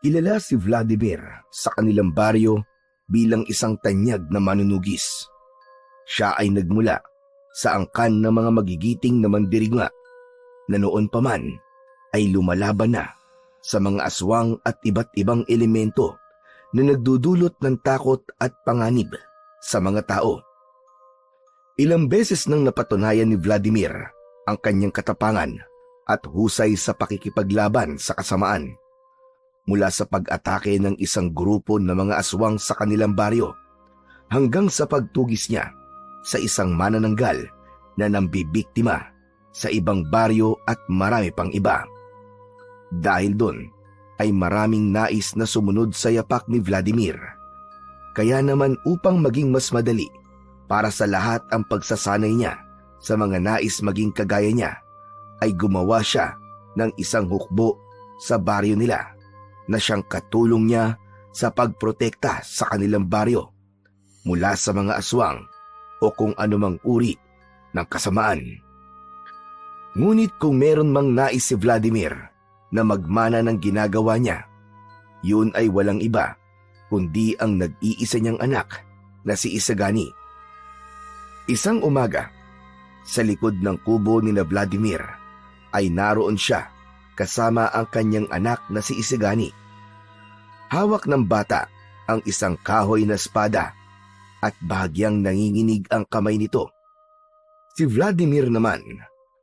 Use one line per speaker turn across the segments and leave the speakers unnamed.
Kilala si Vladimir sa kanilang baryo bilang isang tanyag na manunugis. Siya ay nagmula sa angkan ng mga magigiting na mandirigma na noon pa man ay lumalaban na sa mga aswang at iba't ibang elemento na nagdudulot ng takot at panganib sa mga tao. Ilang beses nang napatunayan ni Vladimir ang kanyang katapangan at husay sa pakikipaglaban sa kasamaan. Mula sa pag-atake ng isang grupo ng mga aswang sa kanilang baryo hanggang sa pagtugis niya sa isang manananggal na nambibiktima sa ibang baryo at marami pang iba. Dahil doon ay maraming nais na sumunod sa yapak ni Vladimir. Kaya naman upang maging mas madali para sa lahat ang pagsasanay niya sa mga nais maging kagaya niya, ay gumawa siya ng isang hukbo sa baryo nila na siyang katulong niya sa pagprotekta sa kanilang baryo mula sa mga aswang o kung anumang uri ng kasamaan. Ngunit kung meron mang nais si Vladimir na magmana ng ginagawa niya, yun ay walang iba kundi ang nag-iisa niyang anak na si Isagani. Isang umaga, sa likod ng kubo ni na Vladimir ay naroon siya kasama ang kanyang anak na si Isagani. Hawak ng bata ang isang kahoy na espada at bahagyang nanginginig ang kamay nito. Si Vladimir naman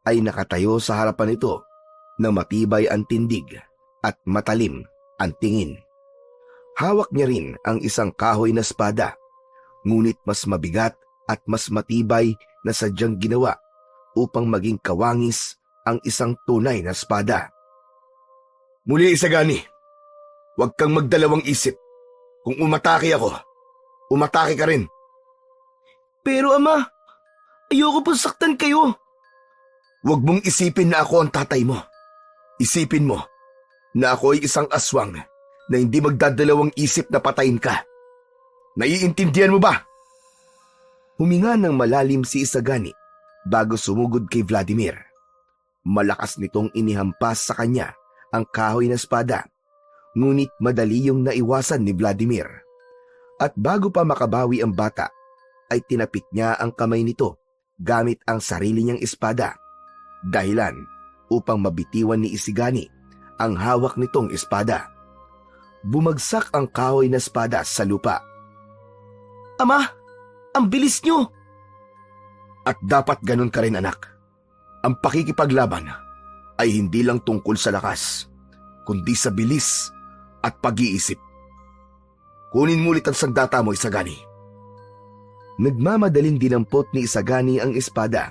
ay nakatayo sa harapan nito na matibay ang tindig at matalim ang tingin. Hawak niya rin ang isang kahoy na espada, ngunit mas mabigat at mas matibay na sadyang ginawa upang maging kawangis ang isang tunay na espada. Muli, Isagani, huwag kang magdalawang isip. Kung umatake ako, umatake ka rin. Pero ama, ayoko pong saktan kayo. Huwag mong isipin na ako ang tatay mo. Isipin mo na ako ay isang aswang na hindi magdadalawang isip na patayin ka. Naiintindihan mo ba? Huminga ng malalim si Isagani bago sumugod kay Vladimir. Malakas nitong inihampas sa kanya ang kahoy na espada, ngunit madali yung naiwasan ni Vladimir. At bago pa makabawi ang bata, ay tinapik niya ang kamay nito gamit ang sarili niyang espada, dahilan upang mabitiwan ni Isagani ang hawak nitong espada. Bumagsak ang kahoy na espada sa lupa. Ama, ang bilis niyo! At dapat ganun ka rin, anak. Ang pakikipaglaban ay hindi lang tungkol sa lakas, kundi sa bilis at pag-iisip. Kunin mo ulit ang sandata mo, Isagani. Nagmamadaling dinampot ni Isagani ang espada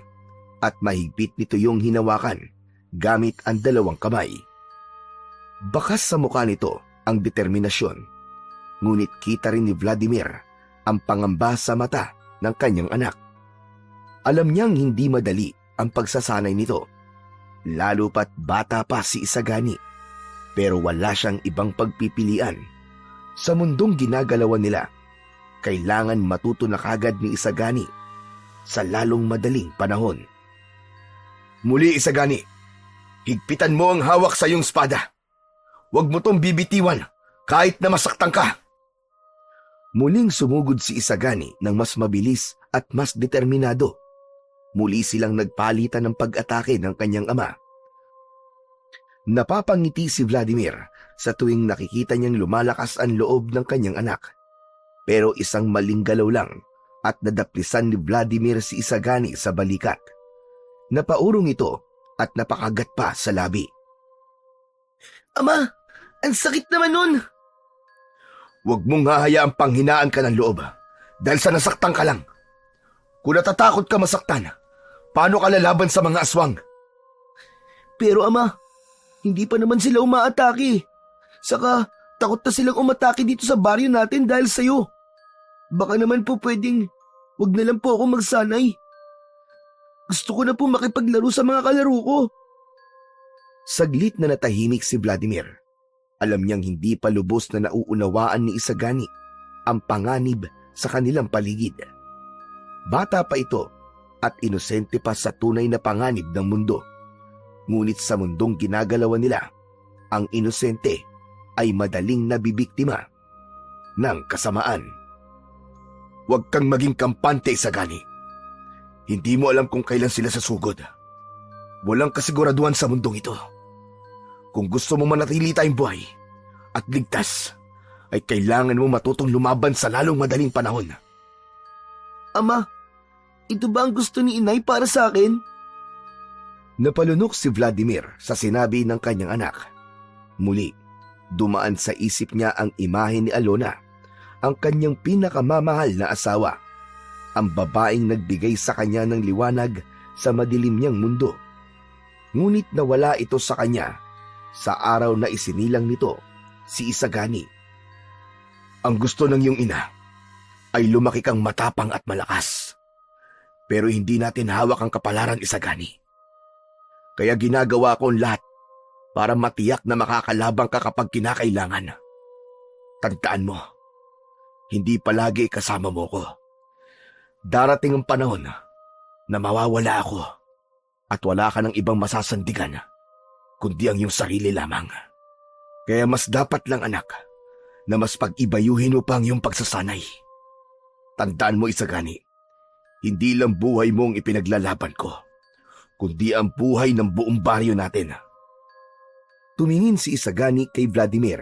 at mahigpit nito yung hinawakan gamit ang dalawang kamay. Bakas sa mukha nito ang determinasyon, ngunit kita rin ni Vladimir ang pangamba sa mata ng kanyang anak. Alam niyang hindi madali ang pagsasanay nito, lalo pat bata pa si Isagani, pero wala siyang ibang pagpipilian. Sa mundong ginagalawan nila, kailangan matuto na kagad ni Isagani sa lalong madaling panahon. Muli, Isagani, higpitan mo ang hawak sa iyong espada. Huwag mo tong bibitiwan kahit na masaktan ka. Muling sumugod si Isagani ng mas mabilis at mas determinado. Muli silang nagpalitan ng pag-atake ng kanyang ama. Napapangiti si Vladimir sa tuwing nakikita niyang lumalakas ang loob ng kanyang anak. Pero isang maling galaw lang at nadaplisan ni Vladimir si Isagani sa balikat. Napaurong ito at napakagat pa sa labi. Ama, ang sakit naman nun! Huwag mong hahayaang panghinaan ka ng loob dahil sa nasaktan ka lang. Kung natatakot ka masaktan, paano ka lalaban sa mga aswang? Pero ama, hindi pa naman sila umaatake. Saka takot na silang umatake dito sa baryo natin dahil sa'yo. Baka naman po pwedeng wag na lang po ako magsanay. Gusto ko na po makipaglaro sa mga kalaro ko. Saglit na natahimik si Vladimir. Alam niyang hindi pa lubos na nauunawaan ni Isagani ang panganib sa kanilang paligid. Bata pa ito at inosente pa sa tunay na panganib ng mundo. Ngunit sa mundong ginagalawan nila, ang inosente ay madaling nabibiktima ng kasamaan. Huwag kang maging kampante, Isagani. Hindi mo alam kung kailan sila sasugod. Walang kasiguraduhan sa mundong ito. Kung gusto mo manatili tayong buhay at ligtas, ay kailangan mo matutong lumaban sa lalong madaling panahon.
Ama, ito ba ang gusto ni inay para sa akin?
Napalunok si Vladimir sa sinabi ng kanyang anak. Muli, dumaan sa isip niya ang imahe ni Alona, ang kanyang pinakamamahal na asawa, ang babaeng nagbigay sa kanya ng liwanag sa madilim niyang mundo. Ngunit nawala ito sa kanya sa araw na isinilang nito si Isagani. Ang gusto ng iyong ina ay lumaki kang matapang at malakas. Pero hindi natin hawak ang kapalaran, Isagani. Kaya ginagawa ko ang lahat para matiyak na makakalabang ka kapag kinakailangan. Tandaan mo, hindi palagi kasama mo ko. Darating ang panahon na mawawala ako at wala ka ng ibang masasandigan kundi ang iyong sarili lamang. Kaya mas dapat lang, anak, na mas pag-ibayuhin mo pa ang iyong pagsasanay. Tandaan mo, Isagani, hindi lang buhay mo ang ipinaglalaban ko, kundi ang buhay ng buong baryo natin. Tumingin si Isagani kay Vladimir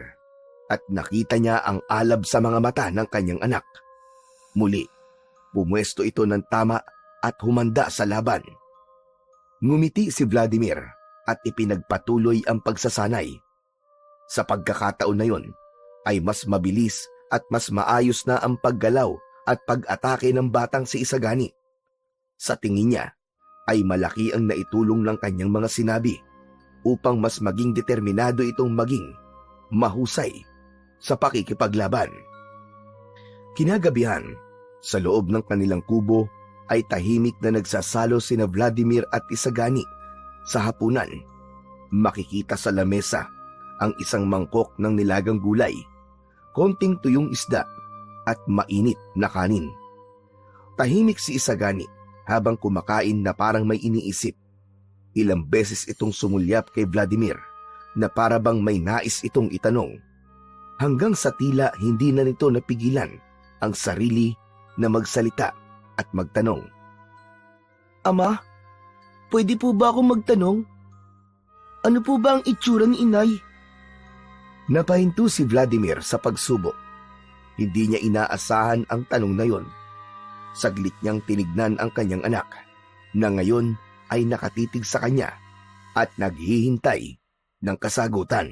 at nakita niya ang alab sa mga mata ng kanyang anak. Muli, pumwesto ito ng tama at humanda sa laban. Ngumiti si Vladimir at ipinagpatuloy ang pagsasanay. Sa pagkakataon na yon ay mas mabilis at mas maayos na ang paggalaw at pag-atake ng batang si Isagani. Sa tingin niya ay malaki ang naitulong ng kanyang mga sinabi upang mas maging determinado itong maging mahusay sa pakikipaglaban. Kinagabihan, sa loob ng kanilang kubo ay tahimik na nagsasalo sina Vladimir at Isagani sa hapunan. Makikita sa lamesa ang isang mangkok ng nilagang gulay, konting tuyong isda at mainit na kanin. Tahimik si Isagani habang kumakain na parang may iniisip. Ilang beses itong sumulyap kay Vladimir na parabang may nais itong itanong. Hanggang sa tila hindi na nito napigilan ang sarili na magsalita at magtanong.
Ama, pwede po ba akong magtanong? Ano po ba ang itsura ni inay?
Napahinto si Vladimir sa pagsubok. Hindi niya inaasahan ang tanong na yon. Saglit niyang tinignan ang kanyang anak na ngayon ay nakatitig sa kanya at naghihintay ng kasagutan.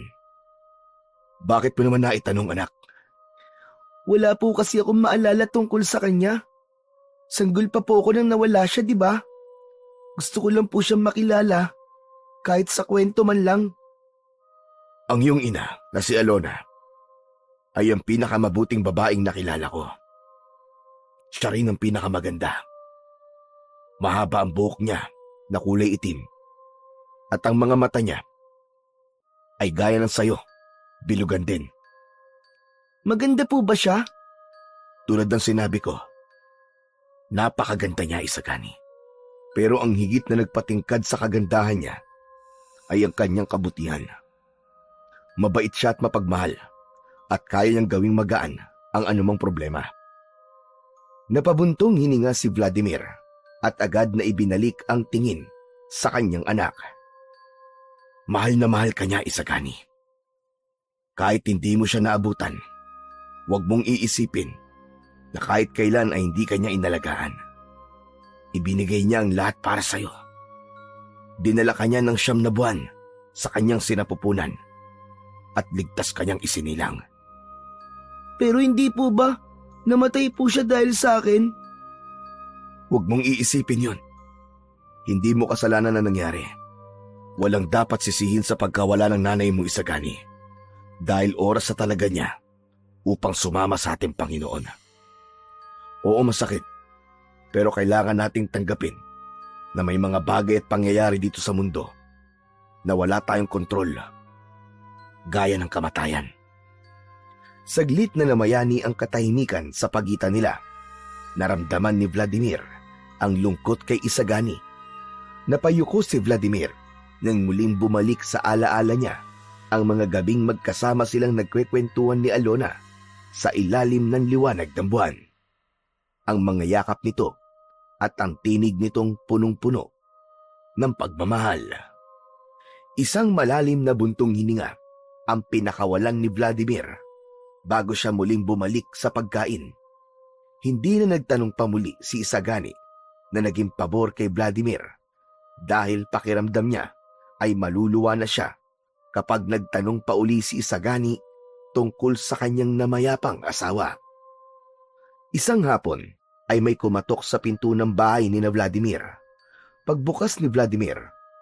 Bakit mo naman naitanong, anak?
Wala po kasi akong maalala tungkol sa kanya. Sanggol pa po ako nang nawala siya, di ba? Gusto ko lang po siyang makilala, kahit sa kwento man lang.
Ang iyong ina na si Alona ay ang pinakamabuting babaeng nakilala ko. Siya rin ang pinakamaganda. Mahaba ang buhok niya na kulay itim at ang mga mata niya ay gaya ng sayo, bilugan din.
Maganda po ba siya?
Tulad ng sinabi ko, napakaganda niya, Isagani. Pero ang higit na nagpatingkad sa kagandahan niya ay ang kanyang kabutihan. Mabait siya at mapagmahal at kaya niyang gawing magaan ang anumang problema. Napabuntong hininga si Vladimir at agad na ibinalik ang tingin sa kanyang anak. Mahal na mahal ka niya, Isagani. Kahit hindi mo siya naabutan, huwag mong iisipin na kahit kailan ay hindi kanya inalagaan. Ibinigay niya ang lahat para sa'yo. Dinala kanya ng 9 na buwan sa kanyang sinapupunan at ligtas kanyang isinilang.
Pero hindi po ba namatay po siya dahil sa akin?
Huwag mong iisipin yun. Hindi mo kasalanan na nangyari. Walang dapat sisihin sa pagkawala ng nanay mo, Isagani, dahil oras sa talaga niya upang sumama sa ating Panginoon. Oo, masakit, pero kailangan nating tanggapin na may mga bagay at pangyayari dito sa mundo na wala tayong kontrol, gaya ng kamatayan. Saglit na namayani ang katahimikan sa pagitan nila. Naramdaman ni Vladimir ang lungkot kay Isagani. Napayuko si Vladimir nang muling bumalik sa alaala niya Ang mga gabing magkasama silang nagkwekwentuhan ni Alona sa ilalim ng liwanag ng buwan. Ang mga yakap nito at ang tinig nitong punong-puno ng pagmamahal. Isang malalim na buntong hininga ang pinakawalan ni Vladimir bago siya muling bumalik sa pagkain. Hindi na nagtanong pa muli si Isagani na naging pabor kay Vladimir dahil pakiramdam niya ay maluluwa na siya kapag nagtanong pa uli si Isagani tungkol sa kanyang namayapang asawa. Isang hapon ay may kumatok sa pinto ng bahay ni Vladimir. Pagbukas ni Vladimir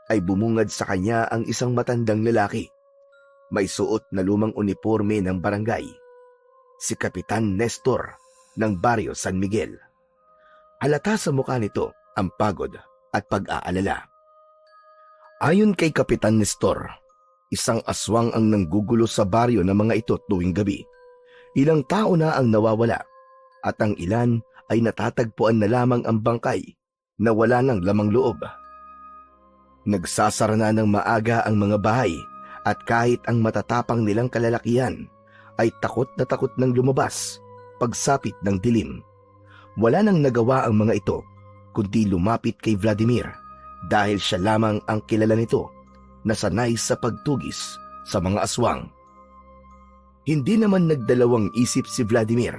ay bumungad sa kanya ang isang matandang lalaki. May suot na lumang uniforme ng barangay. Si Kapitan Nestor ng Baryo San Miguel. Halata sa mukha nito ang pagod at pag-aalala. Ayon kay Kapitan Nestor, isang aswang ang nanggugulo sa baryo ng mga ito tuwing gabi. Ilang tao na ang nawawala at ang ilan ay natatagpuan na lamang ang bangkay na wala ng lamang loob. Nagsasara na ng maaga ang mga bahay at kahit ang matatapang nilang kalalakihan ay takot na takot nang lumabas pagsapit ng dilim. Wala nang nagawa ang mga ito kundi lumapit kay Vladimir dahil siya lamang ang kilala nito na sanay sa pagtugis sa mga aswang. Hindi naman nagdalawang isip si Vladimir.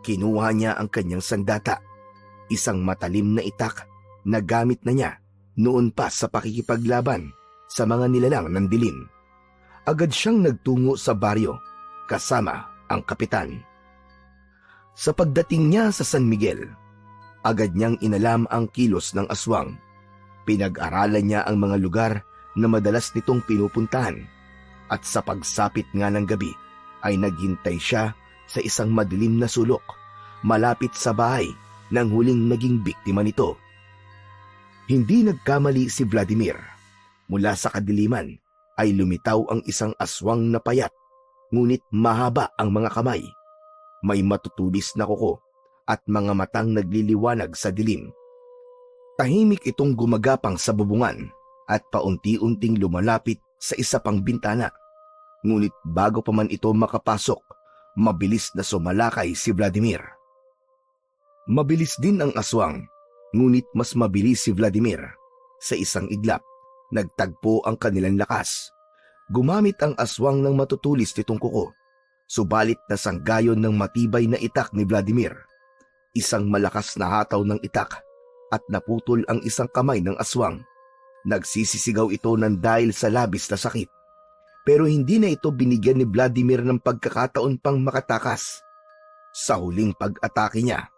Kinuha niya ang kanyang sandata, isang matalim na itak na gamit na niya noon pa sa pakikipaglaban sa mga nilalang ng dilim. Agad siyang nagtungo sa baryo kasama ang kapitan. Sa pagdating niya sa San Miguel, agad niyang inalam ang kilos ng aswang. Pinag-aralan niya ang mga lugar na madalas nitong pinupuntahan at sa pagsapit nga ng gabi ay naghintay siya sa isang madilim na sulok malapit sa bahay ng huling naging biktima nito. Hindi nagkamali si Vladimir. Mula sa kadiliman ay lumitaw ang isang aswang na payat, ngunit mahaba ang mga kamay. May matutulis na kuko at mga matang nagliliwanag sa dilim. Tahimik itong gumagapang sa bubungan at paunti-unting lumalapit sa isa pang bintana. Ngunit bago pa man ito makapasok, mabilis na sumalakay si Vladimir. Mabilis din ang aswang, ngunit mas mabilis si Vladimir. Sa isang iglap, nagtagpo ang kanilang lakas. Gumamit ang aswang ng matutulis nitong kuko, subalit nasanggayon ng matibay na itak ni Vladimir. Isang malakas na hataw ng itak at naputol ang isang kamay ng aswang. Nagsisisigaw ito ng dahil sa labis na sakit. Pero hindi na ito binigyan ni Vladimir ng pagkakataon pang makatakas. Sa huling pag-atake niya,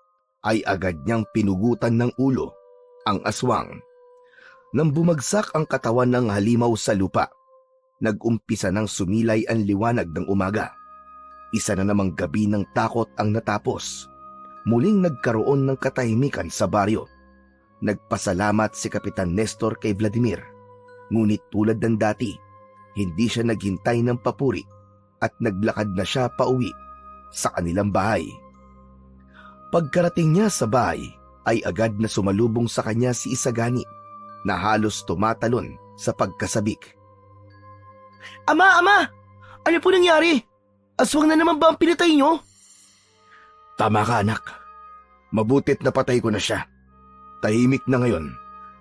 ay agad niyang pinugutan ng ulo ang aswang. Nang bumagsak ang katawan ng halimaw sa lupa, nag-umpisa ng sumilay ang liwanag ng umaga. Isa na namang gabi ng takot ang natapos. Muling nagkaroon ng katahimikan sa baryo. Nagpasalamat si Kapitan Nestor kay Vladimir. Ngunit tulad ng dati, hindi siya naghintay ng papuri at naglakad na siya pauwi sa kanilang bahay. Pagkarating niya sa bahay, ay agad na sumalubong sa kanya si Isagani na halos tumatalon sa pagkasabik.
Ama! Ano po nangyari? Aswang na naman ba ang pinatay niyo?
Tama ka, anak. Mabutit na patay ko na siya. Tahimik na ngayon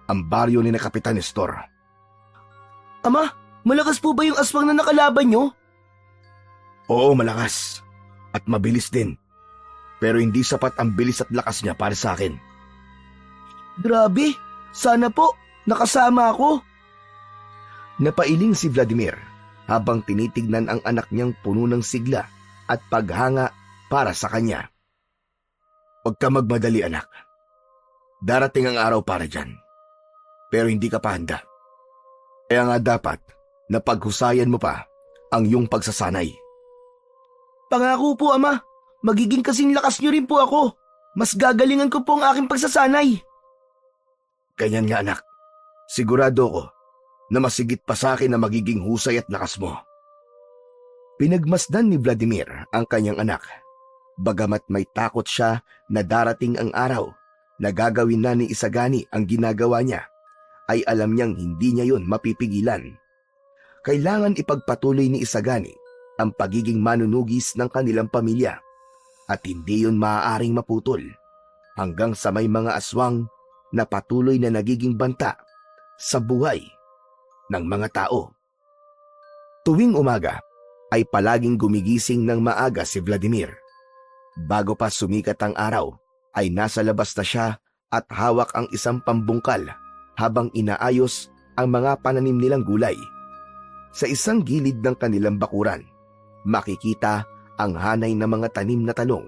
ang baryo ni na Kapitan Nestor.
Ama, malakas po ba yung aswang na nakalaban niyo?
Oo, malakas. At mabilis din. Pero hindi sapat ang bilis at lakas niya para sa akin.
Grabe, sana po, nakasama ako.
Napailing si Vladimir habang tinitignan ang anak niyang puno ng sigla at paghanga para sa kanya. Huwag ka magmadali, anak. Darating ang araw para dyan. Pero hindi ka pa handa. Kaya nga dapat na paghusayan mo pa ang iyong pagsasanay.
Pangako po, Ama. Magiging kasing lakas niyo rin po ako. Mas gagalingan ko po ang aking pagsasanay.
Ganyan nga, anak. Sigurado ko na masigit pa sa akin na magiging husay at lakas mo. Pinagmasdan ni Vladimir ang kanyang anak. Bagamat may takot siya na darating ang araw na gagawin na ni Isagani ang ginagawa niya, ay alam niyang hindi niya yun mapipigilan. Kailangan ipagpatuloy ni Isagani ang pagiging manunugis ng kanilang pamilya at hindi yun maaaring maputol hanggang sa may mga aswang na patuloy na nagiging banta sa buhay ng mga tao. Tuwing umaga ay palaging gumigising ng maaga si Vladimir. Bago pa sumikat ang araw ay nasa labas na siya at hawak ang isang pambungkal habang inaayos ang mga pananim nilang gulay. Sa isang gilid ng kanilang bakuran, makikita ang hanay ng mga tanim na talong,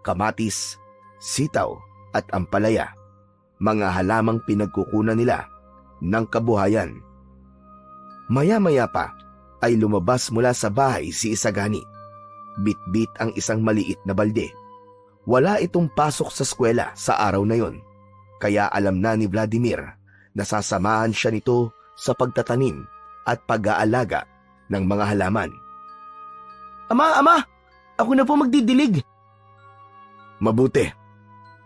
kamatis, sitaw at ampalaya, mga halamang pinagkukunan nila ng kabuhayan. Maya-maya pa ay lumabas mula sa bahay si Isagani. Bitbit ang isang maliit na balde. Wala itong pasok sa eskwela sa araw na yon, kaya alam na ni Vladimir na sasamahan siya nito sa pagtatanim at pag-aalaga ng mga halaman.
Ama! Ako na po magdidilig.
Mabuti.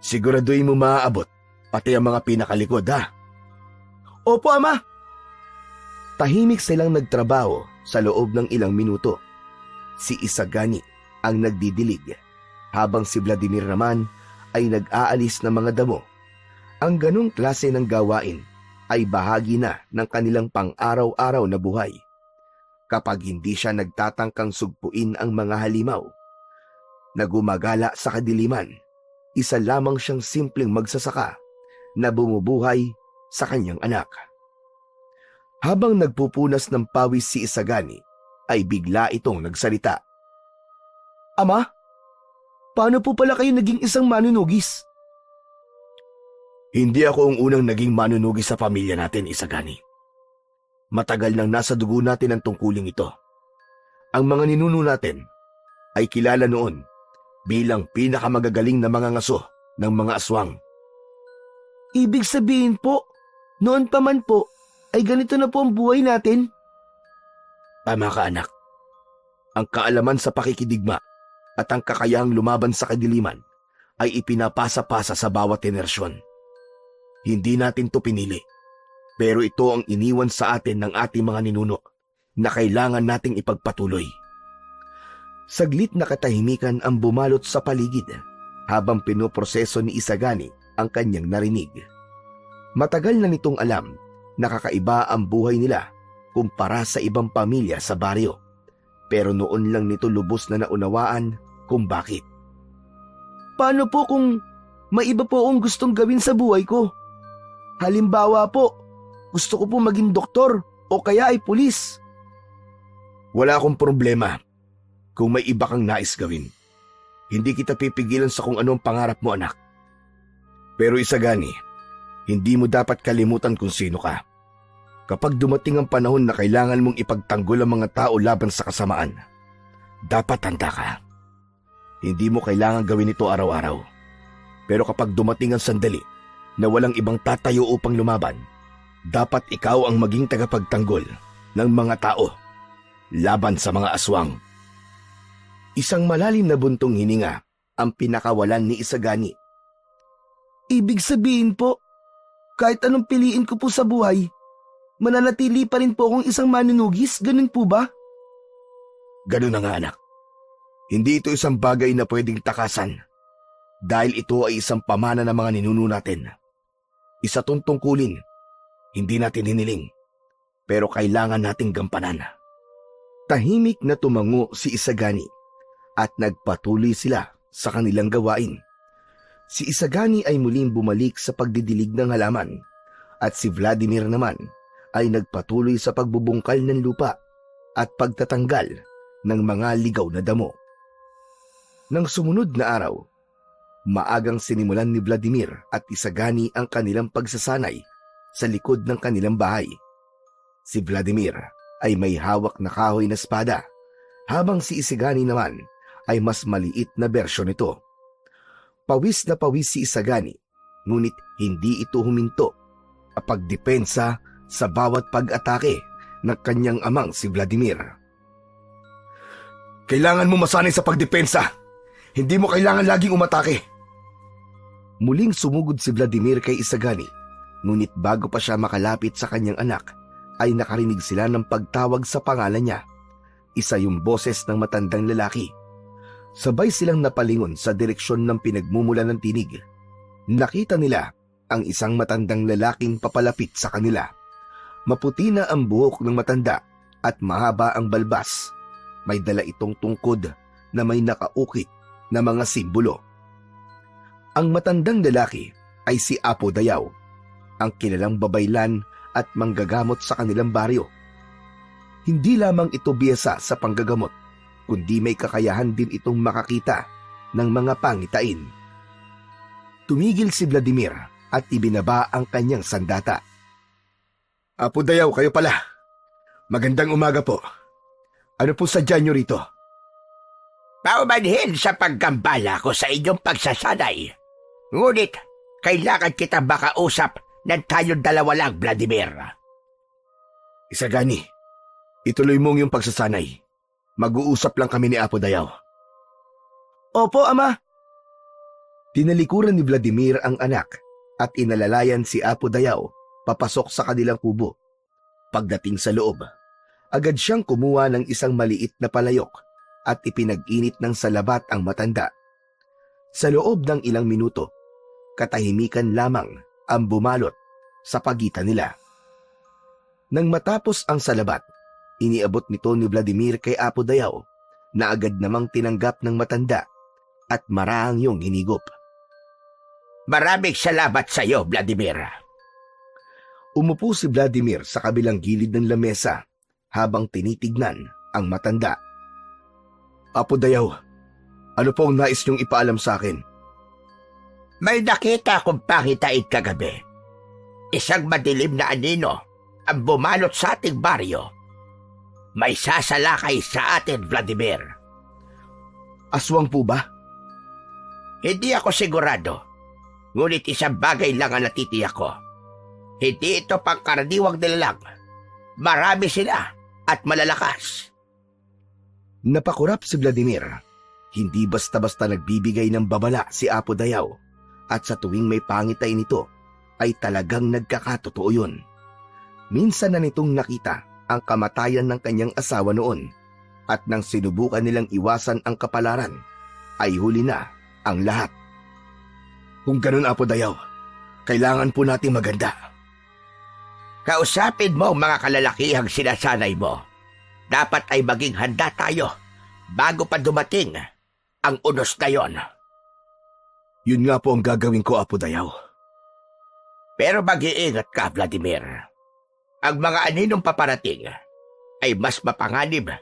Siguraduhin mo maaabot, pati ang mga pinakalikod, ha?
Opo, Ama.
Tahimik silang nagtrabaho sa loob ng ilang minuto. Si Isagani ang nagdidilig, habang si Vladimir naman ay nag-aalis ng mga damo. Ang ganong klase ng gawain ay bahagi na ng kanilang pang-araw-araw na buhay. Kapag hindi siya nagtatangkang sugpuin ang mga halimaw na gumagala sa kadiliman, isa lamang siyang simpleng magsasaka na bumubuhay sa kanyang anak. Habang nagpupunas ng pawis si Isagani, ay bigla itong nagsalita.
Ama, paano po pala kayo naging isang manunugis?
Hindi ako ang unang naging manunugis sa pamilya natin, Isagani. Matagal nang nasa dugo natin ang tungkuling ito. Ang mga ninuno natin ay kilala noon bilang pinakamagagaling na mga ngaso ng mga aswang.
Ibig sabihin po, noon pa man po, ay ganito na po ang buhay natin?
Tama ka, anak. Ang kaalaman sa pakikidigma at ang kakayahang lumaban sa kadiliman ay ipinapasa-pasa sa bawat henerasyon. Hindi natin to pinili, pero ito ang iniwan sa atin ng ating mga ninuno na kailangan nating ipagpatuloy. Saglit na katahimikan ang bumalot sa paligid habang pinoproseso ni Isagani ang kanyang narinig. Matagal na nitong alam na kakaiba ang buhay nila kumpara sa ibang pamilya sa baryo, pero noon lang nito lubos na naunawaan kung bakit.
Paano po kung may iba po akong gustong gawin sa buhay ko? Halimbawa po, gusto ko po maging doktor o kaya ay pulis.
Wala akong problema kung may iba kang nais gawin. Hindi kita pipigilan sa kung anong pangarap mo, anak. Pero Isagani, hindi mo dapat kalimutan kung sino ka. Kapag dumating ang panahon na kailangan mong ipagtanggol ang mga tao laban sa kasamaan, dapat handa ka. Hindi mo kailangan gawin ito araw-araw. Pero kapag dumating ang sandali na walang ibang tatayo upang lumaban, dapat ikaw ang maging tagapagtanggol ng mga tao laban sa mga aswang. Isang malalim na buntong hininga ang pinakawalan ni Isagani.
Ibig sabihin po, kahit anong piliin ko po sa buhay, mananatili pa rin po akong isang manunugis, ganun po ba?
Ganun na nga, anak. Hindi ito isang bagay na pwedeng takasan dahil ito ay isang pamana ng mga ninuno natin. Isa tong tungkulin, hindi natin hiniling, pero kailangan nating gampanan. Tahimik na tumango si Isagani at nagpatuloy sila sa kanilang gawain. Si Isagani ay muling bumalik sa pagdidilig ng halaman at si Vladimir naman ay nagpatuloy sa pagbubungkal ng lupa at pagtatanggal ng mga ligaw na damo. Nang sumunod na araw, maagang sinimulan ni Vladimir at Isagani ang kanilang pagsasanay sa likod ng kanilang bahay. Si Vladimir ay may hawak na kahoy na espada, habang si Isagani naman ay mas maliit na bersyon nito. Pawis na pawis si Isagani, ngunit hindi ito huminto kapag depensa sa bawat pag-atake ng kanyang amang si Vladimir. Kailangan mo masanay sa pagdepensa. Hindi mo kailangan laging umatake. Muling sumugod si Vladimir kay Isagani, ngunit bago pa siya makalapit sa kanyang anak, ay nakarinig sila ng pagtawag sa pangalan niya. Isa yung boses ng matandang lalaki. Sabay silang napalingon sa direksyon ng pinagmumula ng tinig. Nakita nila ang isang matandang lalaking papalapit sa kanila. Maputi na ang buhok ng matanda at mahaba ang balbas. May dala itong tungkod na may nakaukit na mga simbolo. Ang matandang lalaki ay si Apo Dayaw, ang kilalang babaylan at manggagamot sa kanilang baryo. Hindi lamang ito biyasa sa panggagamot, kundi may kakayahan din itong makakita ng mga pangitain. Tumigil si Vladimir at ibinaba ang kanyang sandata. Apo Dayaw, kayo pala. Magandang umaga po. Ano po sadya nyo rito?
Paumanhin sa paggambala ko sa inyong pagsasanay. Ngunit, kailangan kita makausap ng tayong dalawa lang, Vladimir.
Isagani, ituloy mong yung pagsasanay. Mag-uusap lang kami ni Apo Dayaw.
Opo, Ama.
Tinalikuran ni Vladimir ang anak at inalalayan si Apo Dayaw papasok sa kanilang kubo. Pagdating sa loob, agad siyang kumuha ng isang maliit na palayok at ipinag-init ng salabat ang matanda. Sa loob ng ilang minuto, katahimikan lamang ang bumalot sa pagitan nila. Nang matapos ang salabat, iniabot nito ni Vladimir kay Apo Dayaw na agad namang tinanggap ng matanda at marahang yung hinigop.
Maraming salamat sa iyo, Vladimir.
Umupo si Vladimir sa kabilang gilid ng lamesa habang tinitignan ang matanda. Apo Dayaw, ano pong nais niyong ipaalam sa akin?
May nakita akong pangitain kagabi. Isang madilim na anino ang bumalot sa ating baryo. May sasalakay sa atin, Vladimir.
Aswang po ba?
Hindi ako sigurado. Ngunit isang bagay lang ang natitiyak ko. Hindi ito pangkaraniwang nilalang. Marami sila at malalakas.
Napakurap si Vladimir. Hindi basta-basta nagbibigay ng babala si Apo Dayaw at sa tuwing may pangitay nito ay talagang nagkakatotoo yun. Minsan na nitong nakita ang kamatayan ng kanyang asawa noon at nang sinubukan nilang iwasan ang kapalaran ay huli na ang lahat. Kung ganun, Apo Dayaw, kailangan po nating maganda.
Kausapin mo ang mga kalalakihang sinasanay mo. Dapat ay maging handa tayo bago pa dumating ang unos na yon.
Yun nga po ang gagawin ko, Apo Dayaw.
Pero mag-iingat ka, Vladimir. Ang mga aninong paparating ay mas mapanganib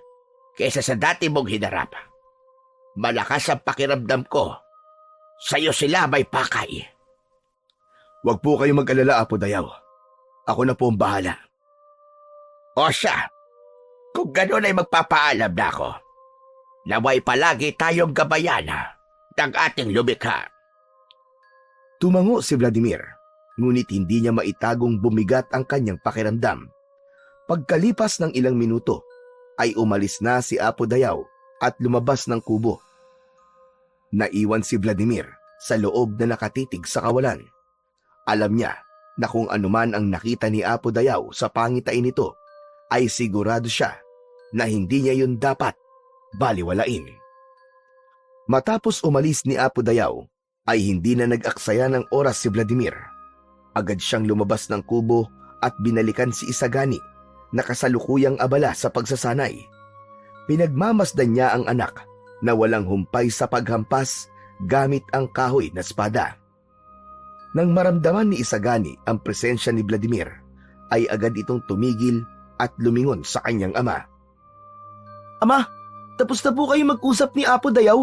kaysa sa dati mong hinarap. Malakas ang pakiramdam ko. Sa'yo sila may pakay.
Huwag po kayong mag-alala, Apo Dayaw. Ako na po ang bahala.
O siya, kung gano'n ay magpapaalam na ako. Naway palagi tayong gabayan ng ating lumikha.
Tumango si Vladimir, ngunit hindi niya maitagong bumigat ang kanyang pakiramdam. Pagkalipas ng ilang minuto, ay umalis na si Apo Dayaw at lumabas ng kubo. Naiwan si Vladimir sa loob na nakatitig sa kawalan. Alam niya na kung anuman ang nakita ni Apo Dayaw sa pangitain nito, ay sigurado siya na hindi niya yun dapat baliwalain. Matapos umalis ni Apo Dayaw, ay hindi na nag-aksaya ng oras si Vladimir. Agad siyang lumabas ng kubo at binalikan si Isagani na kasalukuyang abala sa pagsasanay. Pinagmamasdan niya ang anak na walang humpay sa paghampas gamit ang kahoy na espada. Nang maramdaman ni Isagani ang presensya ni Vladimir, ay agad itong tumigil at lumingon sa kanyang ama.
Ama, tapos na po kayo mag-usap ni Apo Dayaw?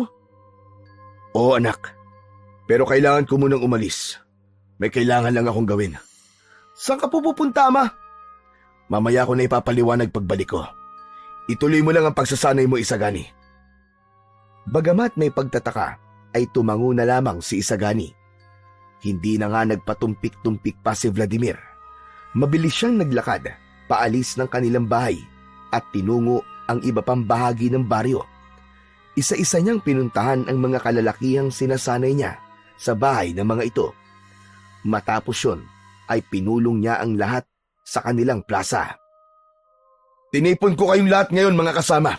Oo, anak. Pero kailangan ko munang umalis. May kailangan lang akong gawin.
Saan ka po pupunta, Ama?
Mamaya ko na ipapaliwanag pagbalik ko. Ituloy mo lang ang pagsasanay mo, Isagani. Bagamat may pagtataka, ay tumango na lamang si Isagani. Hindi na nga nagpatumpik-tumpik pa si Vladimir. Mabilis siyang naglakad, paalis ng kanilang bahay at tinungo ang iba pang bahagi ng baryo. Isa-isa niyang pinuntahan ang mga kalalakihang sinasanay niya sa bahay ng mga ito. Matapos yun, ay pinulong niya ang lahat sa kanilang plaza. Tinipon ko kayong lahat ngayon mga kasama.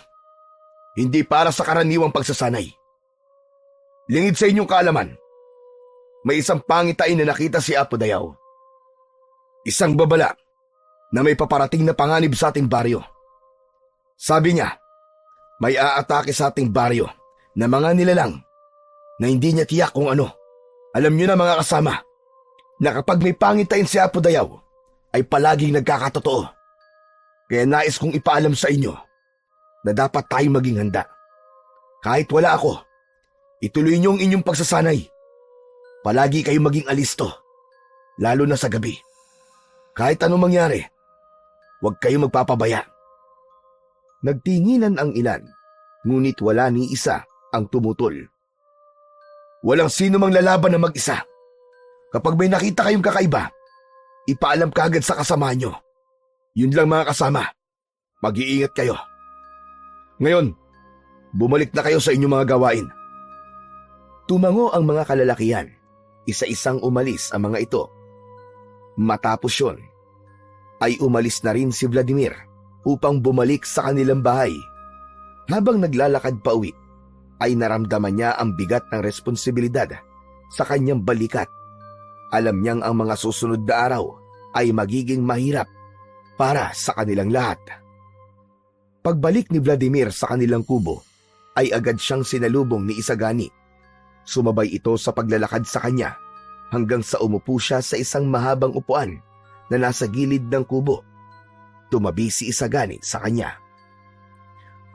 Hindi para sa karaniwang pagsasanay. Lingid sa inyong kaalaman, may isang pangitain na nakita si Apo Dayaw. Isang babala na may paparating na panganib sa ating baryo. Sabi niya, may aatake sa ating baryo na mga nilalang na hindi niya tiyak kung ano. Alam niyo na mga kasama, na kapag may pangitain si Apo Dayaw, ay palaging nagkakatotoo. Kaya nais kong ipaalam sa inyo na dapat tayong maging handa. Kahit wala ako, ituloy niyo ang inyong pagsasanay. Palagi kayong maging alisto, lalo na sa gabi. Kahit anong mangyari, huwag kayong magpapabaya.
Nagtinginan ang ilan, ngunit wala ni isa ang tumutol.
Walang sino mang lalaban na mag-isa. Kapag may nakita kayong kakaiba, ipaalam kaagad sa kasama nyo. Yun lang mga kasama, mag-iingat kayo. Ngayon, bumalik na kayo sa inyong mga gawain.
Tumango ang mga kalalakihan. Isa-isang umalis ang mga ito. Matapos yun, ay umalis na rin si Vladimir upang bumalik sa kanilang bahay. Habang naglalakad pa uwi, ay naramdaman niya ang bigat ng responsibilidad sa kanyang balikat. Alam niyang ang mga susunod na araw ay magiging mahirap para sa kanilang lahat. Pagbalik ni Vladimir sa kanilang kubo, ay agad siyang sinalubong ni Isagani. Sumabay ito sa paglalakad sa kanya hanggang sa umupo siya sa isang mahabang upuan na nasa gilid ng kubo. Tumabi si Isagani sa kanya.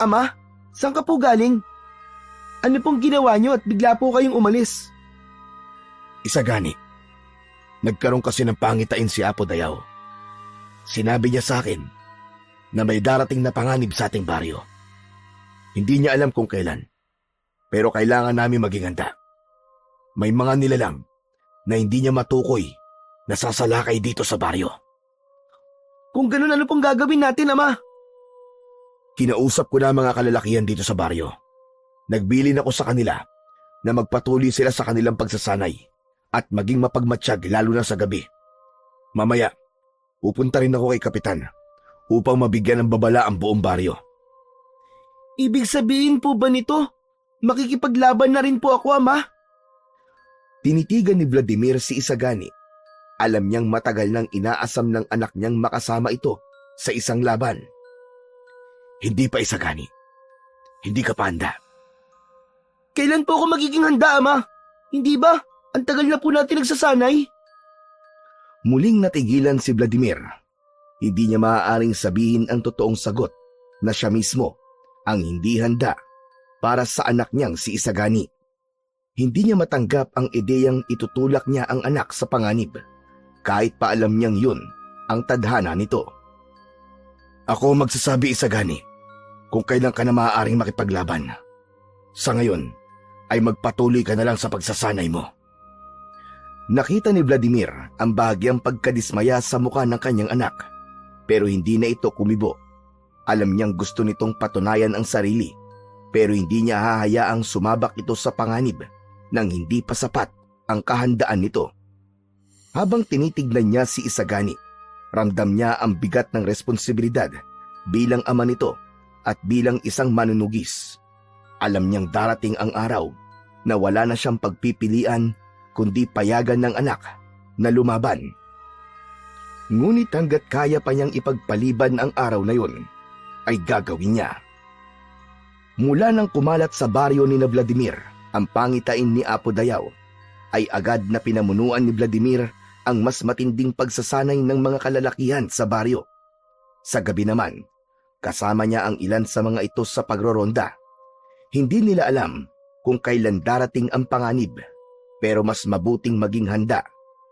Ama, saan ka po galing? Ano pong ginawa niyo at bigla po kayong umalis?
Isagani, nagkaroon kasi ng pangitain si Apo Dayaw. Sinabi niya sa akin na may darating na panganib sa ating baryo. Hindi niya alam kung kailan, pero kailangan namin maging handa. May mga nilalang na hindi niya matukoy na sasalakay dito sa baryo.
Kung ganun, ano pong gagawin natin, Ama?
Kinausap ko na ang mga kalalakihan dito sa baryo. Nagbilin ako sa kanila na magpatuloy sila sa kanilang pagsasanay at maging mapagmatsyag lalo na sa gabi. Mamaya, pupunta rin ako kay Kapitan upang mabigyan ng babala ang buong baryo.
Ibig sabihin po ba nito, makikipaglaban na rin po ako, Ama? Tinitigan ni Vladimir si Isagani. Alam niyang matagal nang inaasam ng anak niyang makasama ito sa isang laban.
Hindi pa, Isagani. Hindi ka pa handa.
Kailan po ako magiging handa, Ama? Hindi ba? Ang tagal na po natin nagsasanay. Muling natigilan si Vladimir. Hindi niya maaaring sabihin ang totoong sagot na siya mismo ang hindi handa para sa anak niyang si Isagani. Hindi niya matanggap ang ideyang itutulak niya ang anak sa panganib, kahit pa alam niyang yun ang tadhana nito.
Ako magsasabi, Isagani, kung kailan ka na maaaring makipaglaban. Sa ngayon, ay magpatuloy ka na lang sa pagsasanay mo.
Nakita ni Vladimir ang bahagyang pagkadismaya sa mukha ng kanyang anak, pero hindi na ito kumibo. Alam niyang gusto nitong patunayan ang sarili, pero hindi niya hahayaang sumabak ito sa panganib nang hindi pa sapat ang kahandaan nito. Habang tinitignan niya si Isagani, ramdam niya ang bigat ng responsibilidad bilang ama nito at bilang isang manunugis. Alam niyang darating ang araw na wala na siyang pagpipilian kundi payagan ng anak na lumaban. Ngunit hanggat kaya pa niyang ipagpaliban ang araw na yun, ay gagawin niya. Mula nang kumalat sa baryo ni Vladimir ang pangitain ni Apo Dayaw, ay agad na pinamunuan ni Vladimir ang mas matinding pagsasanay ng mga kalalakihan sa baryo. Sa gabi naman, kasama niya ang ilan sa mga ito sa pagroronda. Hindi nila alam kung kailan darating ang panganib, pero mas mabuting maging handa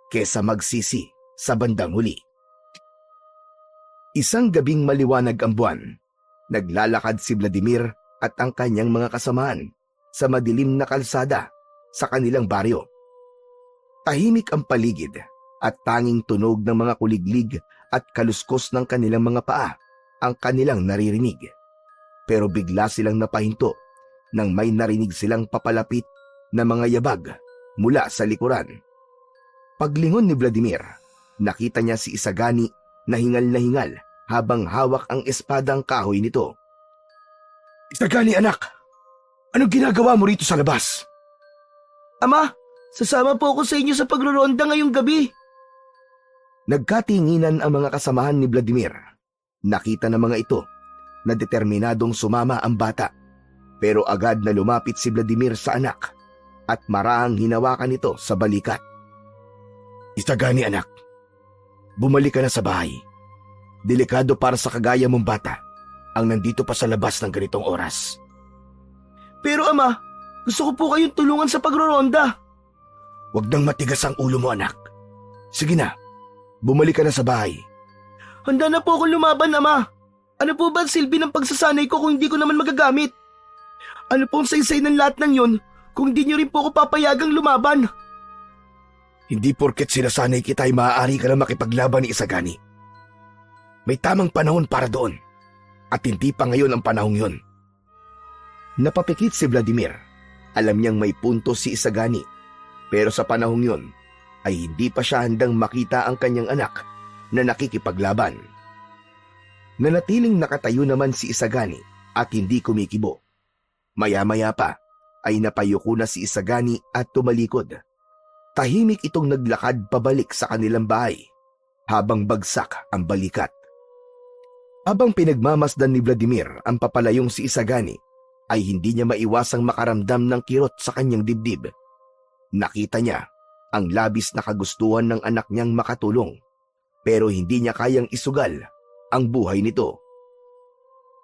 kesa magsisi sa bandang huli. Isang gabing maliwanag ang buwan, naglalakad si Vladimir at ang kanyang mga kasamaan sa madilim na kalsada sa kanilang baryo. Tahimik ang paligid at tanging tunog ng mga kuliglig at kaluskos ng kanilang mga paa ang kanilang naririnig. Pero bigla silang napahinto nang may narinig silang papalapit na mga yabag mula sa likuran. Paglingon ni Vladimir, nakita niya si Isagani na hingal
habang hawak ang espadang kahoy nito. Isagani anak, anong ginagawa mo rito sa labas?
Ama, sasama po ako sa inyo sa pagroronda ngayong gabi.
Nagkatinginan ang mga kasamahan ni Vladimir. Nakita ng mga ito na determinadong sumama ang bata. Pero agad na lumapit si Vladimir sa anak at marahang hinawakan ito sa balikat. Isagani anak, bumalik ka na sa bahay. Delikado para sa kagaya mong bata ang nandito pa sa labas ng ganitong oras.
Pero ama, gusto ko po kayong tulungan sa pagroronda.
Huwag nang matigas ang ulo mo anak. Sige na, bumalik ka na sa bahay.
Handa na po akong lumaban, ama. Ano po ba ang silbi ng pagsasanay ko kung hindi ko naman magagamit? Ano pong saysay ng lahat ng yon kung hindi niyo rin po ako papayagang lumaban?
Hindi porket sinasanay kita ay maaari ka na makipaglaban ni Isagani. May tamang panahon para doon at hindi pa ngayon ang panahong yon. Napapikit si Vladimir. Alam niyang may punto si Isagani pero sa panahong yon ay hindi pa siya handang makita ang kanyang anak na nakikipaglaban. Nanatiling nakatayo naman si Isagani at hindi kumikibo. Maya-maya pa ay napayuko na si Isagani at tumalikod. Tahimik itong naglakad pabalik sa kanilang bahay habang bagsak ang balikat. Habang pinagmamasdan ni Vladimir ang papalayong si Isagani ay hindi niya maiwasang makaramdam ng kirot sa kanyang dibdib. Nakita niya ang labis na kagustuhan ng anak niyang makatulong pero hindi niya kayang isugal ang buhay nito.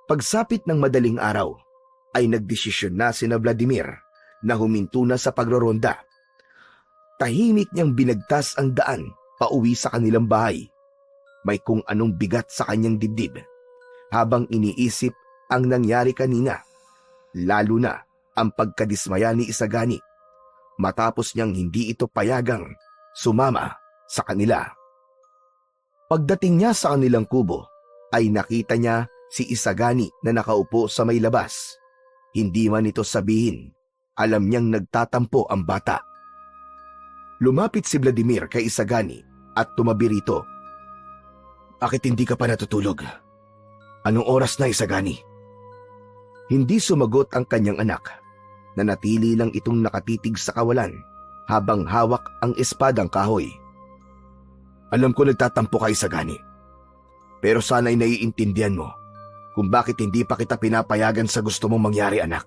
Pagsapit ng madaling araw ay nagdesisyon na sina Vladimir na huminto na sa pagroronda. Tahimik niyang binagtas ang daan pauwi sa kanilang bahay. May kung anong bigat sa kanyang dibdib habang iniisip ang nangyari kanina, lalo na ang pagkadismaya ni Isagani matapos niyang hindi ito payagang sumama sa kanila. Pagdating niya sa kanilang kubo ay nakita niya si Isagani na nakaupo sa may labas. Hindi man ito sabihin, alam niyang nagtatampo ang bata. Lumapit si Vladimir kay Isagani at tumabi rito. Bakit hindi ka pa natutulog? Anong oras na, Isagani? Hindi sumagot ang kanyang anak. Nanatili lang itong nakatitig sa kawalan habang hawak ang espadang kahoy. Alam ko nagtatampo ka, Isagani. Pero sana'y naiintindihan mo kung bakit hindi pa kita pinapayagan sa gusto mong mangyari, anak.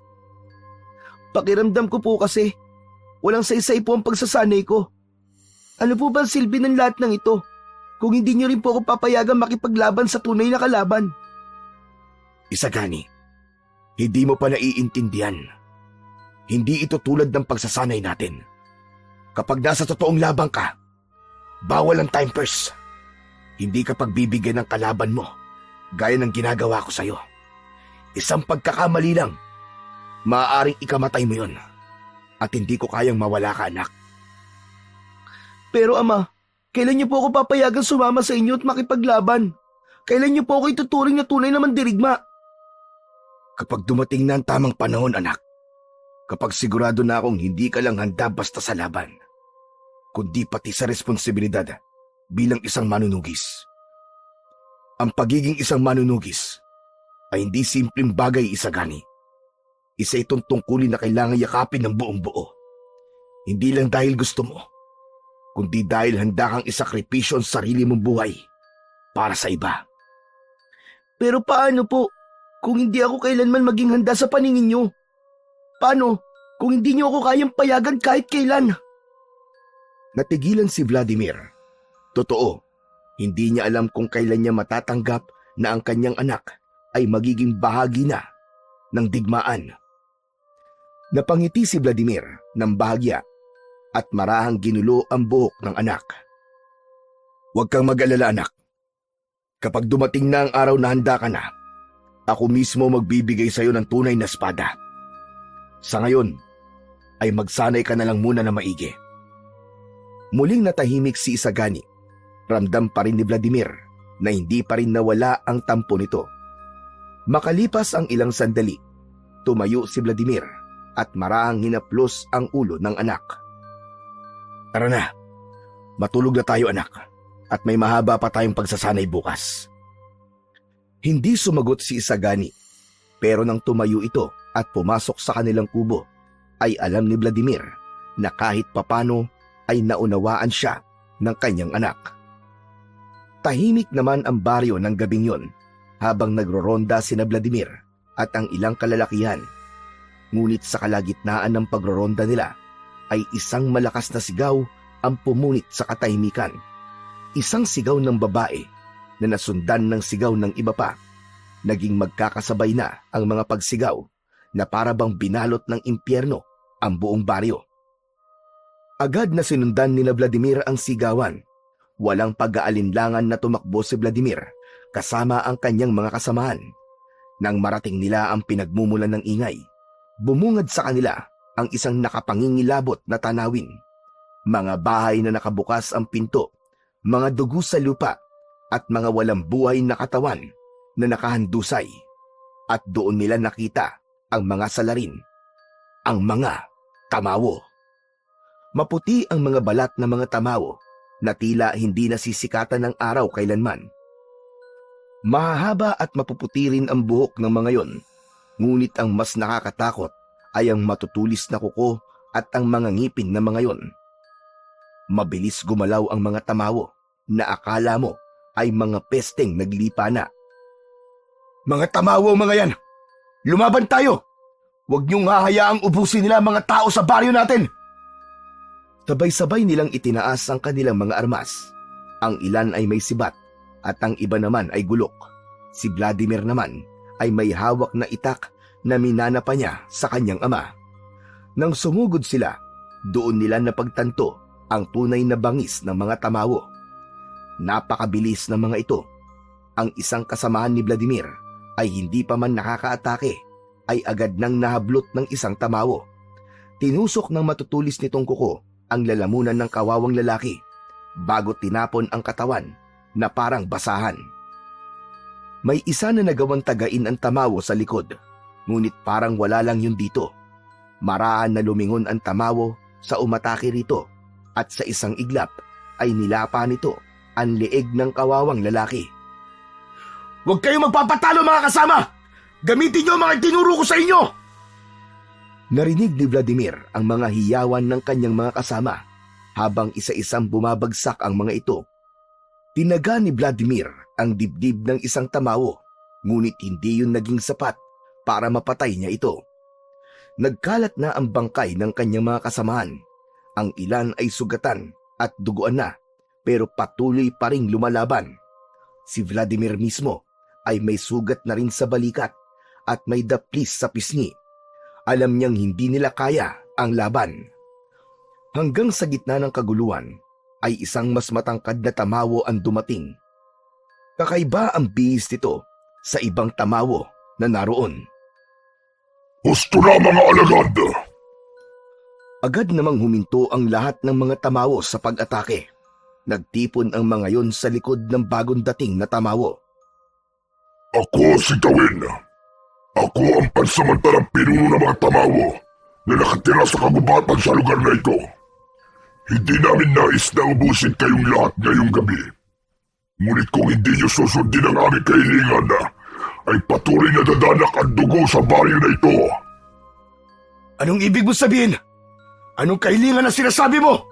Pakiramdam ko po kasi walang saysay po ang pagsasanay ko. Ano po ba ang silbi ng lahat ng ito kung hindi niyo rin po ako papayagan makipaglaban sa tunay na kalaban?
Isagani, hindi mo pa naiintindihan. Hindi ito tulad ng pagsasanay natin. Kapag nasa totoong labang ka, bawal ang time purse. Hindi ka pagbibigyan ng kalaban mo gaya ng ginagawa ko sa'yo. Isang pagkakamali lang, maaaring ikamatay mo yon. At hindi ko kayang mawala ka, anak.
Pero ama, kailan niyo po ako papayagan sumama sa inyo at makipaglaban? Kailan niyo po ako ituturing na tunay na mandirigma?
Kapag dumating na ang tamang panahon, anak. Kapag sigurado na akong hindi ka lang handa basta sa laban, kundi pati sa responsibilidad bilang isang manunugis. Ang pagiging isang manunugis ay hindi simpleng bagay, Isagani. Isa itong tungkulin na kailangan yakapin ng buong buo. Hindi lang dahil gusto mo, kundi dahil handa kang isakripisyo ang sarili mong buhay para sa iba.
Pero paano po kung hindi ako kailanman maging handa sa paningin niyo? Paano kung hindi niyo ako kayang payagan kahit kailan?
Natigilan si Vladimir. Totoo, hindi niya alam kung kailan niya matatanggap na ang kanyang anak ay magiging bahagi na ng digmaan. Napangiti si Vladimir ng bahagya at marahang ginulo ang buhok ng anak. Huwag kang mag-alala, anak. Kapag dumating na ang araw na handa ka na, ako mismo magbibigay sa iyo ng tunay na espada. Sa ngayon, ay magsanay ka na lang muna na maigi. Muling natahimik si Isagani. Ramdam pa rin ni Vladimir na hindi pa rin nawala ang tampo nito. Makalipas ang ilang sandali, tumayo si Vladimir at marahang hinaplos ang ulo ng anak. Tara na, matulog na tayo, anak, at may mahaba pa tayong pagsasanay bukas. Hindi sumagot si Isagani, pero nang tumayo ito at pumasok sa kanilang kubo, ay alam ni Vladimir na kahit papano ay naunawaan siya ng kanyang anak. Tahimik naman ang baryo ng gabing yon habang nagroronda sina Vladimir at ang ilang kalalakihan. Ngunit sa kalagitnaan ng pagroronda nila ay isang malakas na sigaw ang pumunit sa katahimikan. Isang sigaw ng babae na nasundan ng sigaw ng iba pa. Naging magkakasabay na ang mga pagsigaw na para bang binalot ng impyerno ang buong baryo. Agad na sinundan ni Vladimir ang sigawan. Walang pag-aalinlangan na tumakbo si Vladimir kasama ang kanyang mga kasamahan. Nang marating nila ang pinagmumulan ng ingay, bumungad sa kanila ang isang nakapangingilabot na tanawin. Mga bahay na nakabukas ang pinto, mga dugo sa lupa at mga walang buhay na katawan na nakahandusay. At doon nila nakita ang mga salarin, ang mga tamawo. Maputi ang mga balat ng mga tamawo na tila hindi nasisikatan ng araw kailanman. Mahahaba at mapuputi rin ang buhok ng mga yon, ngunit ang mas nakakatakot ay ang matutulis na kuko at ang mga ngipin ng mga yon. Mabilis gumalaw ang mga tamawo na akala mo ay mga pesteng naglipa na. Mga tamawo mga yan! Lumaban tayo! Huwag niyong hahayaang ubusin nila mga tao sa baryo natin! Sabay-sabay nilang itinaas ang kanilang mga armas. Ang ilan ay may sibat at ang iba naman ay gulok. Si Vladimir naman ay may hawak na itak na minana pa niya sa kanyang ama. Nang sumugod sila, doon nila napagtanto ang tunay na bangis ng mga tamawo. Napakabilis ng mga ito. Ang isang kasamahan ni Vladimir ay hindi pa man nakakaatake ay agad nang nahablot ng isang tamawo. Tinusok ng matutulis nitong kuko ang lalamunan ng kawawang lalaki bago tinapon ang katawan na parang basahan. May isa na nagawang tagain ang tamawo sa likod, ngunit parang wala lang yun dito. Maraan na lumingon ang tamawo sa umatake rito at sa isang iglap ay nilapa nito ang leeg ng kawawang lalaki. Huwag kayong magpapatalo mga kasama! Gamitin niyo ang mga tinuro ko sa inyo! Narinig ni Vladimir ang mga hiyawan ng kanyang mga kasama habang isa-isang bumabagsak ang mga ito. Tinaga ni Vladimir ang dibdib ng isang tamawo, ngunit hindi yun naging sapat para mapatay niya ito. Nagkalat na ang bangkay ng kanyang mga kasamahan. Ang ilan ay sugatan at duguan na, pero patuloy pa ring lumalaban. Si Vladimir mismo ay may sugat na rin sa balikat at may daplis sa pisngi. Alam niyang hindi nila kaya ang laban. Hanggang sa gitna ng kaguluhan ay isang mas matangkad na tamawo ang dumating. Kakaiba ang bihis nito sa ibang tamawo na naroon.
Gusto na mga alagad!
Agad namang huminto ang lahat ng mga tamawo sa pag-atake. Nagtipon ang mga yon sa likod ng bagong dating na tamawo.
Ako si Tawin. Ako ang pansamantalang pinuno ng mga tamawo na nakatira sa kagubatan sa lugar na ito. Hindi namin nais na ubusin kayong lahat ngayong gabi. Ngunit kung hindi niyo susundin ang aming kahilingan, ay patuloy na dadanak ang dugo sa baryo na ito.
Anong ibig mo sabihin? Anong kahilingan na sinasabi mo?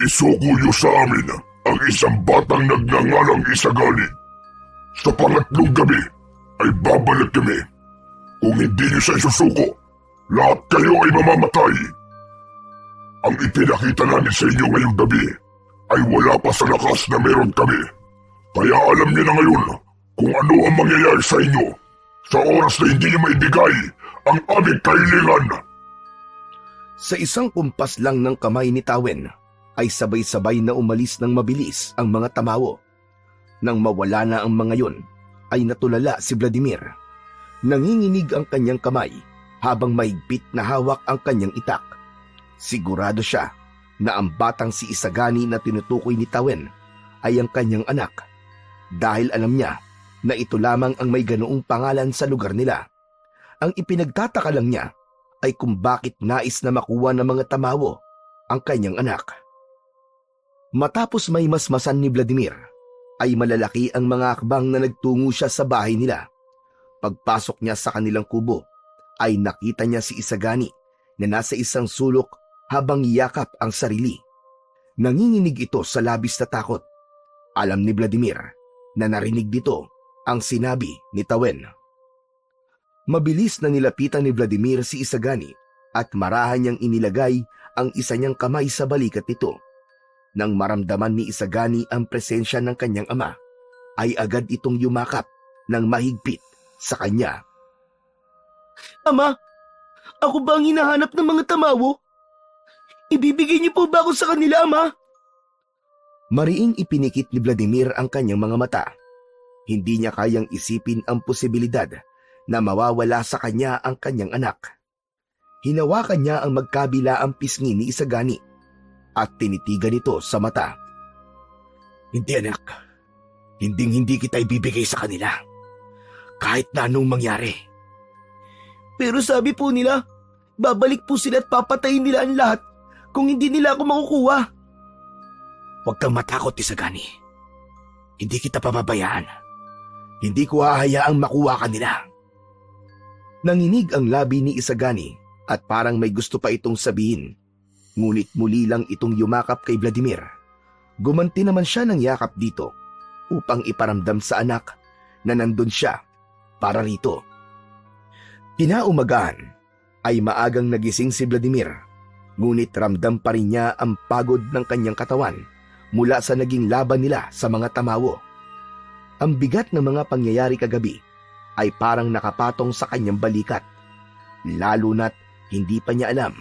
Isuko niyo sa amin ang isang batang nagngangalang Isagani. Sa pangatlong gabi, ay babalik kami. Kung hindi niyo siya isusuko, lahat kayo ay mamamatay. Ang ipinakita namin sa inyo ngayong gabi ay wala pa sa lakas na meron kami. Kaya alam niyo na ngayon kung ano ang mangyayari sa inyo sa oras na hindi niyo maibigay ang aming kahilingan.
Sa isang kumpas lang ng kamay ni Tawen ay sabay-sabay na umalis ng mabilis ang mga tamawo. Nang mawala na ang mga yon, ay natulala si Vladimir. Nanginginig ang kanyang kamay habang mahigpit na hawak ang kanyang itak. Sigurado siya na ang batang si Isagani na tinutukoy ni Tawen ay ang kanyang anak, dahil alam niya na ito lamang ang may ganoong pangalan sa lugar nila. Ang ipinagtataka lang niya ay kung bakit nais na makuha ng mga tamawo ang kanyang anak. Matapos may masmasan ni Vladimir, ay malalaki ang mga akbang na nagtungo siya sa bahay nila. Pagpasok niya sa kanilang kubo, ay nakita niya si Isagani na nasa isang sulok habang yakap ang sarili. Nanginginig ito sa labis na takot. Alam ni Vladimir na narinig dito ang sinabi ni Tawen. Mabilis na nilapitan ni Vladimir si Isagani at marahan niyang inilagay ang isa niyang kamay sa balikat nito. Nang maramdaman ni Isagani ang presensya ng kanyang ama, ay agad itong yumakap ng mahigpit sa kanya. Ama, ako ba ang hinahanap ng mga tamawo? Ibibigay niyo po ba ako sa kanila, Ama? Mariing ipinikit ni Vladimir ang kanyang mga mata. Hindi niya kayang isipin ang posibilidad na mawawala sa kanya ang kanyang anak. Hinawakan niya ang magkabilaang pisngi ni Isagani at tinitigan ito sa mata. Hindi, anak. Hindi kita ibibigay sa kanila. Kahit na anong mangyari. Pero sabi po nila, babalik po sila at papatayin nila ang lahat kung hindi nila ako makukuha. Huwag kang matakot, Isagani. Hindi kita pababayaan. Hindi ko hahayaang makuha ka nila. Nanginig ang labi ni Isagani at parang may gusto pa itong sabihin. Ngunit muli lang itong yumakap kay Vladimir. Gumanti naman siya ng yakap dito upang iparamdam sa anak na nandun siya para rito. Kinaumagahan ay maagang nagising si Vladimir, ngunit ramdam pa rin niya ang pagod ng kanyang katawan mula sa naging laban nila sa mga tamawo. Ang bigat ng mga pangyayari kagabi ay parang nakapatong sa kanyang balikat, lalo na't hindi pa niya alam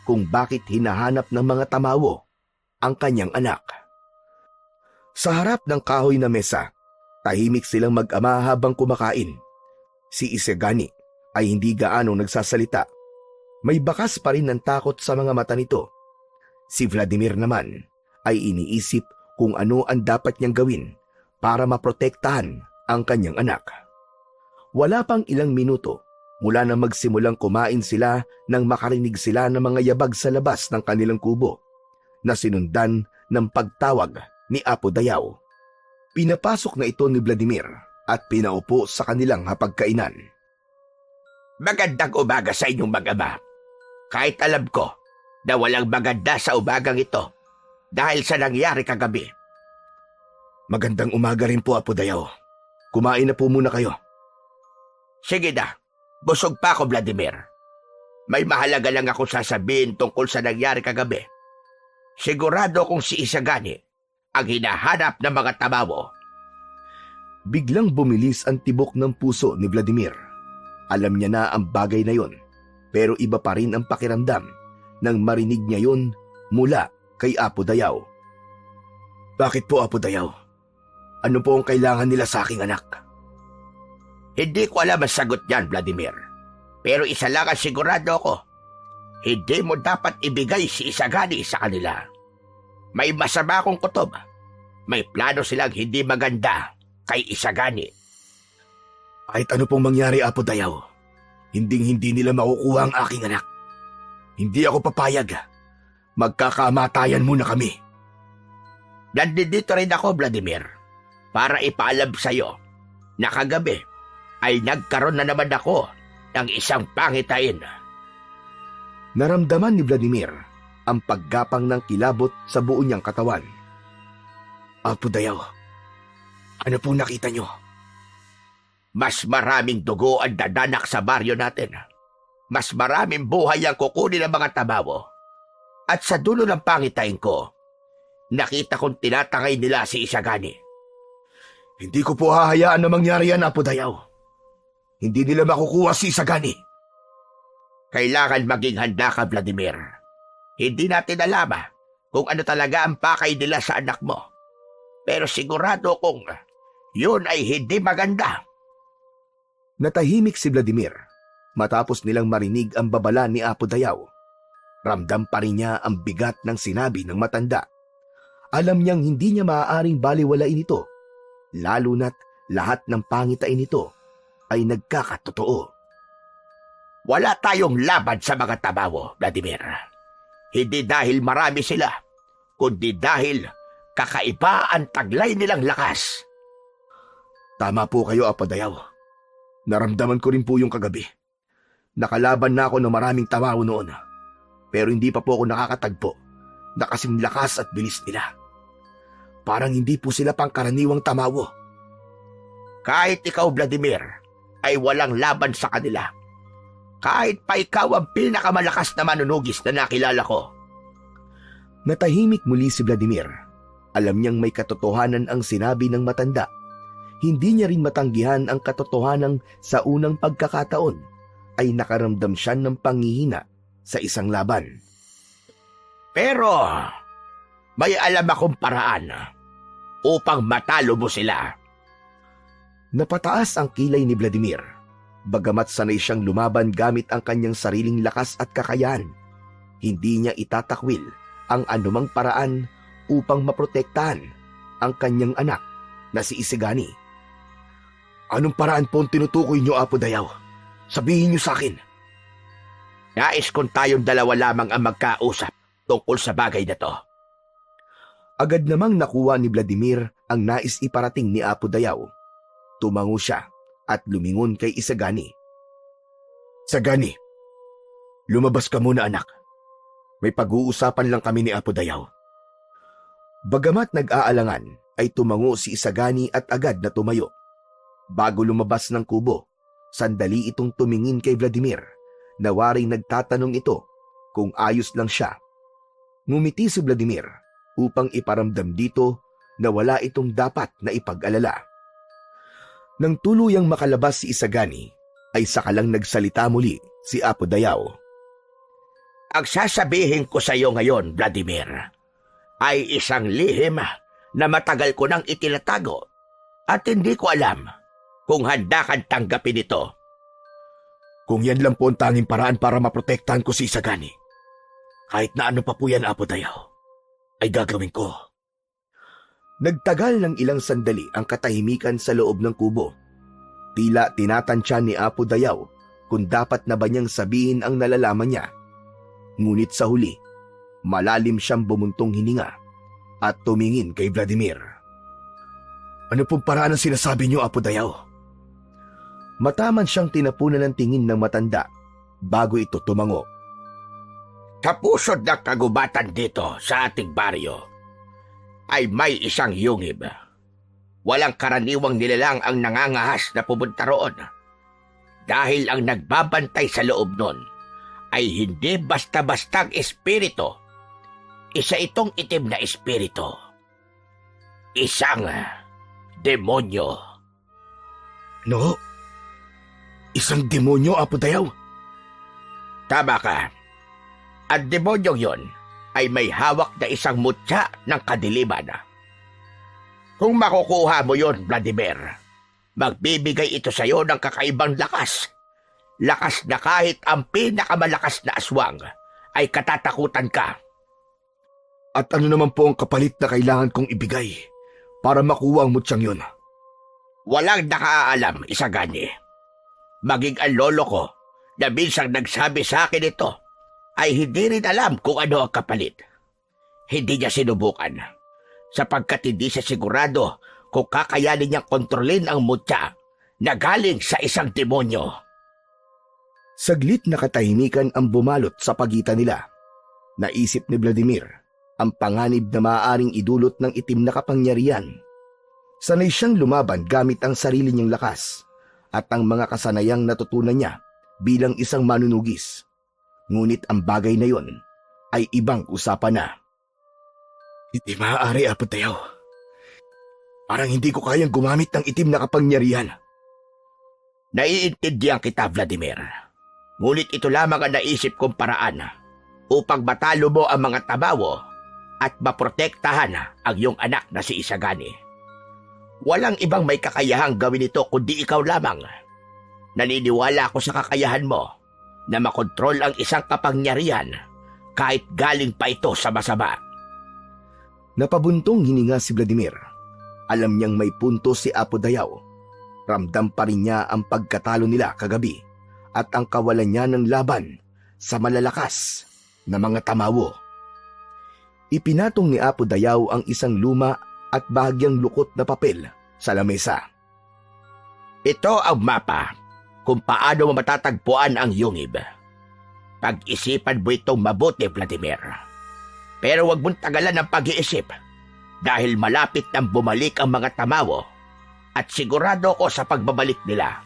kung bakit hinahanap ng mga tamawo ang kanyang anak. Sa harap ng kahoy na mesa, tahimik silang mag-ama habang kumakain. Si Isagani ay hindi gaano nagsasalita. May bakas pa rin ng takot sa mga mata nito. Si Vladimir naman ay iniisip kung ano ang dapat niyang gawin para maprotektahan ang kanyang anak. Wala pang ilang minuto mula na magsimulang kumain sila nang makarinig sila ng mga yabag sa labas ng kanilang kubo na sinundan ng pagtawag ni Apo Dayaw. Pinapasok na ito ni Vladimir at pinaupo sa kanilang hapagkainan.
Magandang umaga sa inyong mag-ama. Kahit alam ko na walang maganda sa umagang ito dahil sa nangyari kagabi.
Magandang umaga rin po, Apo Dayaw. Kumain na po muna kayo.
Sige na, busog pa ako, Vladimir. May mahalaga lang ako sasabihin tungkol sa nangyari kagabi. Sigurado kung si Isagani ang hinahanap ng mga tamawo.
Biglang bumilis ang tibok ng puso ni Vladimir. Alam niya na ang bagay na yon, pero iba pa rin ang pakiramdam nang marinig niya yon mula kay Apo Dayaw. Bakit po, Apo Dayaw? Ano po ang kailangan nila sa aking anak?
Hindi ko alam ang sagot niyan, Vladimir. Pero isa lang ang sigurado ko. Hindi mo dapat ibigay si Isagani sa kanila. May masama akong kutob. May plano silang hindi maganda kay Isagani.
Kahit ano pong mangyari, Apo Dayaw, hindi nila makukuha ang aking anak. Hindi ako papayag. Magkakamatayan muna kami.
Nandito rin ako, Vladimir, para ipaalam sa'yo na kagabi ay nagkaroon na naman ako ng isang pangitain.
Naramdaman ni Vladimir ang paggapang ng kilabot sa buo niyang katawan. Apo Dayaw, ano pong nakita niyo?
Mas maraming dugo ang dadanak sa baryo natin. Mas maraming buhay ang kukunin ng mga tamawo. At sa dulo ng pangitain ko, nakita kong tinatangay nila si Isagani.
Hindi ko po hahayaan na mangyari yan, Apo Dayaw. Hindi nila makukuha si Isagani.
Kailangan maging handa ka, Vladimir. Hindi natin alam kung ano talaga ang pakay nila sa anak mo. Pero sigurado kong yun ay hindi maganda.
Natahimik si Vladimir matapos nilang marinig ang babala ni Apo Dayaw. Ramdam pa rin niya ang bigat ng sinabi ng matanda. Alam niyang hindi niya maaaring baliwalain ito, lalo na't lahat ng pangitain nito ay nagkakatotoo.
Wala tayong laban sa mga tamawo, Vladimir. Hindi dahil marami sila, kundi dahil Kakaiba ang taglay nilang lakas.
Tama po kayo, Apo Dayaw. Naramdaman ko rin po yung kagabi. Nakalaban na ako ng maraming tamaw noon. Pero hindi pa po ako nakakatagpo na kasing lakas at bilis nila. Parang hindi po sila pangkaraniwang tamawo.
Kahit ikaw, Vladimir, ay walang laban sa kanila. Kahit pa ikaw ang pinakamalakas na manunugis na nakilala ko.
Natahimik muli si Vladimir. Alam niyang may katotohanan ang sinabi ng matanda. Hindi niya rin matanggihan ang katotohanan sa unang pagkakataon ay nakaramdam siya ng panghihina sa isang laban.
Pero may alam akong paraan upang matalo mo sila.
Napataas ang kilay ni Vladimir. Bagamat sanay siyang lumaban gamit ang kanyang sariling lakas at kakayahan, hindi niya itatakwil ang anumang paraan upang maprotektahan ang kanyang anak na si Isigani. Anong paraan po ang tinutukoy niyo, Apo Dayaw? Sabihin niyo sa akin.
Nais kong tayong dalawa lamang ang magkausap tungkol sa bagay na to.
Agad namang nakuha ni Vladimir ang nais iparating ni Apo Dayaw. Tumango siya at lumingon kay Isagani. Sagani, lumabas ka muna, anak. May pag-uusapan lang kami ni Apo Dayaw. Bagamat nag-aalangan, ay tumango si Isagani at agad na tumayo. Bago lumabas ng kubo, sandali itong tumingin kay Vladimir na waring nagtatanong ito kung ayos lang siya. Ngumiti si Vladimir upang iparamdam dito na wala itong dapat na ipag-alala. Nang tuluyang makalabas si Isagani, ay sakalang nagsalita muli si Apo Dayaw.
Ang sasabihin ko sa iyo ngayon, Vladimir, ay isang lihim na matagal ko nang itinatago at hindi ko alam kung handa kang tanggapin ito.
Kung yan lang po ang tanging paraan para maprotektahan ko si Isagani, kahit na ano pa po yan, Apo Dayaw, ay gagawin ko. Nagtagal ng ilang sandali ang katahimikan sa loob ng kubo. Tila tinatansya ni Apo Dayaw kung dapat na ba niyang sabihin ang nalalaman niya. Ngunit sa huli, malalim siyang bumuntong hininga at tumingin kay Vladimir. Ano pong paraan ang sinasabi niyo, Apo Dayaw? Mataman siyang tinapunan ng tingin ng matanda bago ito tumango.
Sa pusod ng kagubatan dito sa ating baryo, ay may isang yungib. Walang karaniwang nilalang ang nangangahas na pumunta roon. Dahil ang nagbabantay sa loob nun ay hindi basta-bastang espiritu. Isa itong itim na espiritu. Isang demonyo.
No? Isang demonyo, Apo Dayaw?
Tama ka. Ang demonyong yon ay may hawak na isang mutya ng kadiliman. Kung makukuha mo yon, Vladimir, magbibigay ito sa iyo ng kakaibang lakas. Lakas na kahit ang pinakamalakas na aswang ay katatakutan ka.
At ano naman po ang kapalit na kailangan kong ibigay para makuha ang mutyang yun?
Walang nakaalam, Isagani. Maging ang lolo ko na minsang nagsabi sa akin ito ay hindi rin alam kung ano ang kapalit. Hindi niya sinubukan sapagkat hindi siya sigurado kung kakayanin niyang kontrolin ang mutya na galing sa isang demonyo.
Saglit na katahimikan ang bumalot sa pagitan nila. Naisip ni Vladimir ang panganib na maaaring idulot ng itim na kapangyarihan. Sanay siyang lumaban gamit ang sarili niyang lakas at ang mga kasanayang natutunan niya bilang isang manunugis. Ngunit ang bagay na yon ay ibang usapan na. Hindi maaari, Apo Dayaw. Parang hindi ko kayang gumamit ng itim na kapangyarihan.
Naiintindihan kita, Vladimir. Ngunit ito lamang ang naisip kong paraan upang matalo mo ang mga tabawo at maprotektahan ang iyong anak na si Isagani. Walang ibang may kakayahang gawin ito kundi ikaw lamang. Naniniwala ako sa kakayahan mo na makontrol ang isang kapangyarihan kahit galing pa ito sa masama.
Napabuntong hininga si Vladimir. Alam niyang may punto si Apo Dayaw. Ramdam pa rin niya ang pagkatalo nila kagabi at ang kawalan niya ng laban sa malalakas na mga tamawo.
Ipinatong ni Apo Dayaw ang isang luma at bahagyang lukot na papel sa lamesa.
Ito ang mapa kung paano mo matatagpuan ang yungib. Pag-isipan mo itong mabuti, Vladimir. Pero huwag mong tagalan ang pag-iisip dahil malapit nang bumalik ang mga Tamawo at sigurado ko sa pagbabalik nila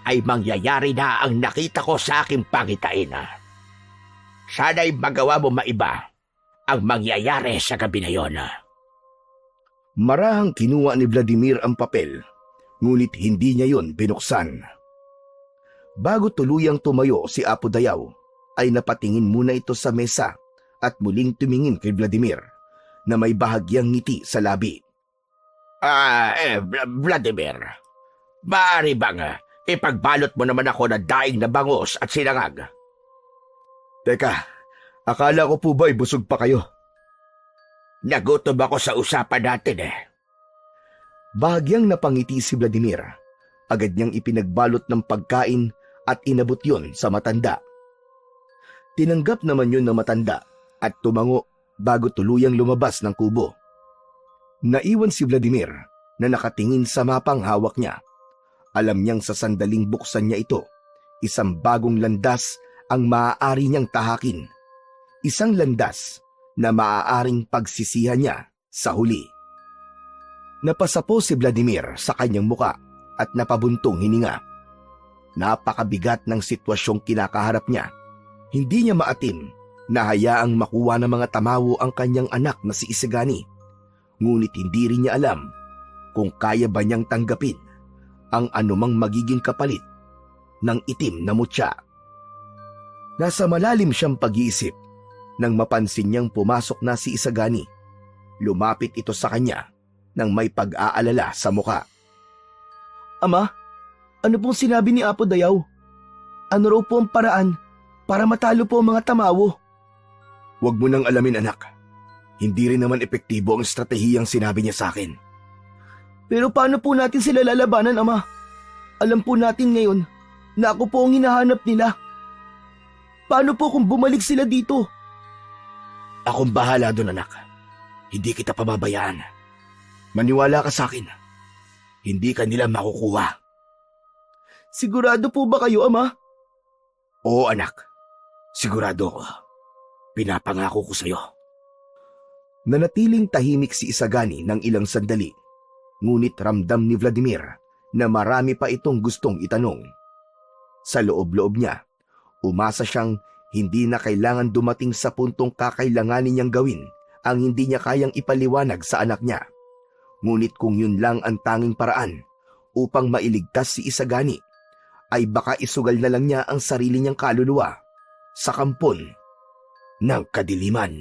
ay mangyayari na ang nakita ko sa aking pangitain. Sana'y magawa mo maiba ang mangyayari sa gabi na yon.
Marahang kinuha ni Vladimir ang papel, ngunit hindi niya yon binuksan. Bago tuluyang tumayo si Apo Dayaw, ay napatingin muna ito sa mesa at muling tumingin kay Vladimir na may bahagyang ngiti sa labi.
Vladimir, maaari bang ipagbalot mo naman ako ng daing na bangus at sinangag?
Teka, akala ko po ba'y busog pa kayo?
Nagutom ako sa usapan natin
Bahagyang napangiti si Vladimir. Agad niyang ipinagbalot ng pagkain at inabot yon sa matanda. Tinanggap naman yun ng matanda at tumango bago tuluyang lumabas ng kubo. Naiwan si Vladimir na nakatingin sa mapang hawak niya. Alam niyang sa sandaling buksan niya ito, isang bagong landas ang maaari niyang tahakin. Isang landas na maaaring pagsisihan niya sa huli. Napasapo si Vladimir sa kanyang muka at napabuntong hininga. Napakabigat ng sitwasyong kinakaharap niya. Hindi niya maatim na hayaang makuha ng mga Tamawo ang kanyang anak na si Isagani. Ngunit hindi rin niya alam kung kaya ba niyang tanggapin ang anumang magiging kapalit ng itim na mutya. Nasa malalim siyang pag-iisip nang mapansin niyang pumasok na si Isagani. Lumapit ito sa kanya nang may pag-aalala sa muka. Ama, ano pong sinabi ni Apo Dayaw? Ano raw po ang paraan para matalo po ang mga Tamawo? Huwag mo nang alamin, anak. Hindi rin naman epektibo ang estratehiyang sinabi niya sa akin. Pero paano po natin sila lalabanan, Ama? Alam po natin ngayon na ako po ang hinahanap nila. Paano po kung bumalik sila dito? Akong bahala doon, anak. Hindi kita pababayaan. Maniwala ka sa akin. Hindi ka nila makukuha. Sigurado po ba kayo, Ama? Oo, anak. Sigurado ko. Pinapangako ko sa'yo. Nanatiling tahimik si Isagani ng ilang sandali. Ngunit ramdam ni Vladimir na marami pa itong gustong itanong. Sa loob-loob niya, umasa siyang hindi na kailangan dumating sa puntong kakailanganin niyang gawin ang hindi niya kayang ipaliwanag sa anak niya. Ngunit kung yun lang ang tanging paraan upang mailigtas si Isagani, ay baka isugal na lang niya ang sarili niyang kaluluwa sa kampon ng kadiliman.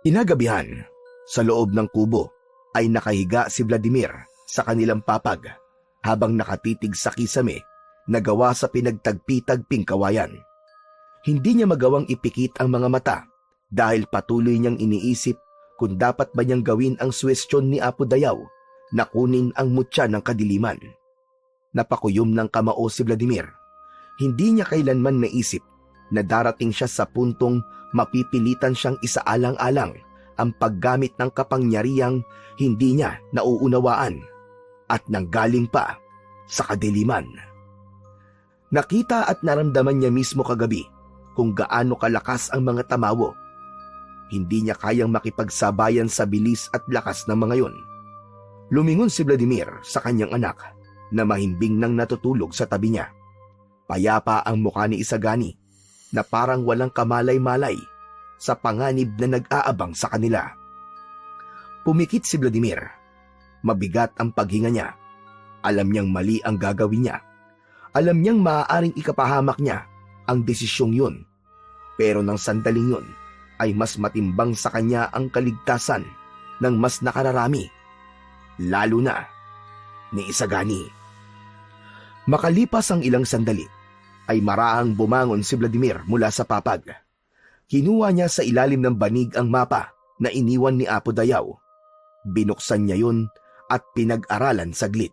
Inagabihan, sa loob ng kubo, ay nakahiga si Vladimir sa kanilang papag habang nakatitig sa kisame na gawa sa pinagtagpi-tagping kawayan. Hindi niya magawang ipikit ang mga mata dahil patuloy niyang iniisip kung dapat ba niyang gawin ang suwestyon ni Apo Dayaw na kunin ang mutya ng kadiliman. Napakuyom ng kamao si Vladimir. Hindi niya kailanman naisip na darating siya sa puntong mapipilitan siyang isaalang-alang ang paggamit ng kapangyarihang hindi niya nauunawaan at nanggaling pa sa kadiliman. Nakita at naramdaman niya mismo kagabi kung gaano kalakas ang mga Tamawo. Hindi niya kayang makipagsabayan sa bilis at lakas ng mga yon. Lumingon si Vladimir sa kanyang anak na mahimbing nang natutulog sa tabi niya. Payapa ang mukha ni Isagani na parang walang kamalay-malay sa panganib na nag-aabang sa kanila. Pumikit si Vladimir. Mabigat ang paghinga niya. Alam niyang mali ang gagawin niya. Alam niyang maaaring ikapahamak niya ang desisyong yun. Pero nang sandaling yun, ay mas matimbang sa kanya ang kaligtasan ng mas nakararami, lalo na ni Isagani. Makalipas ang ilang sandali, ay marahang bumangon si Vladimir mula sa papag. Kinuha niya sa ilalim ng banig ang mapa na iniwan ni Apo Dayaw. Binuksan niya yun at pinag-aralan saglit.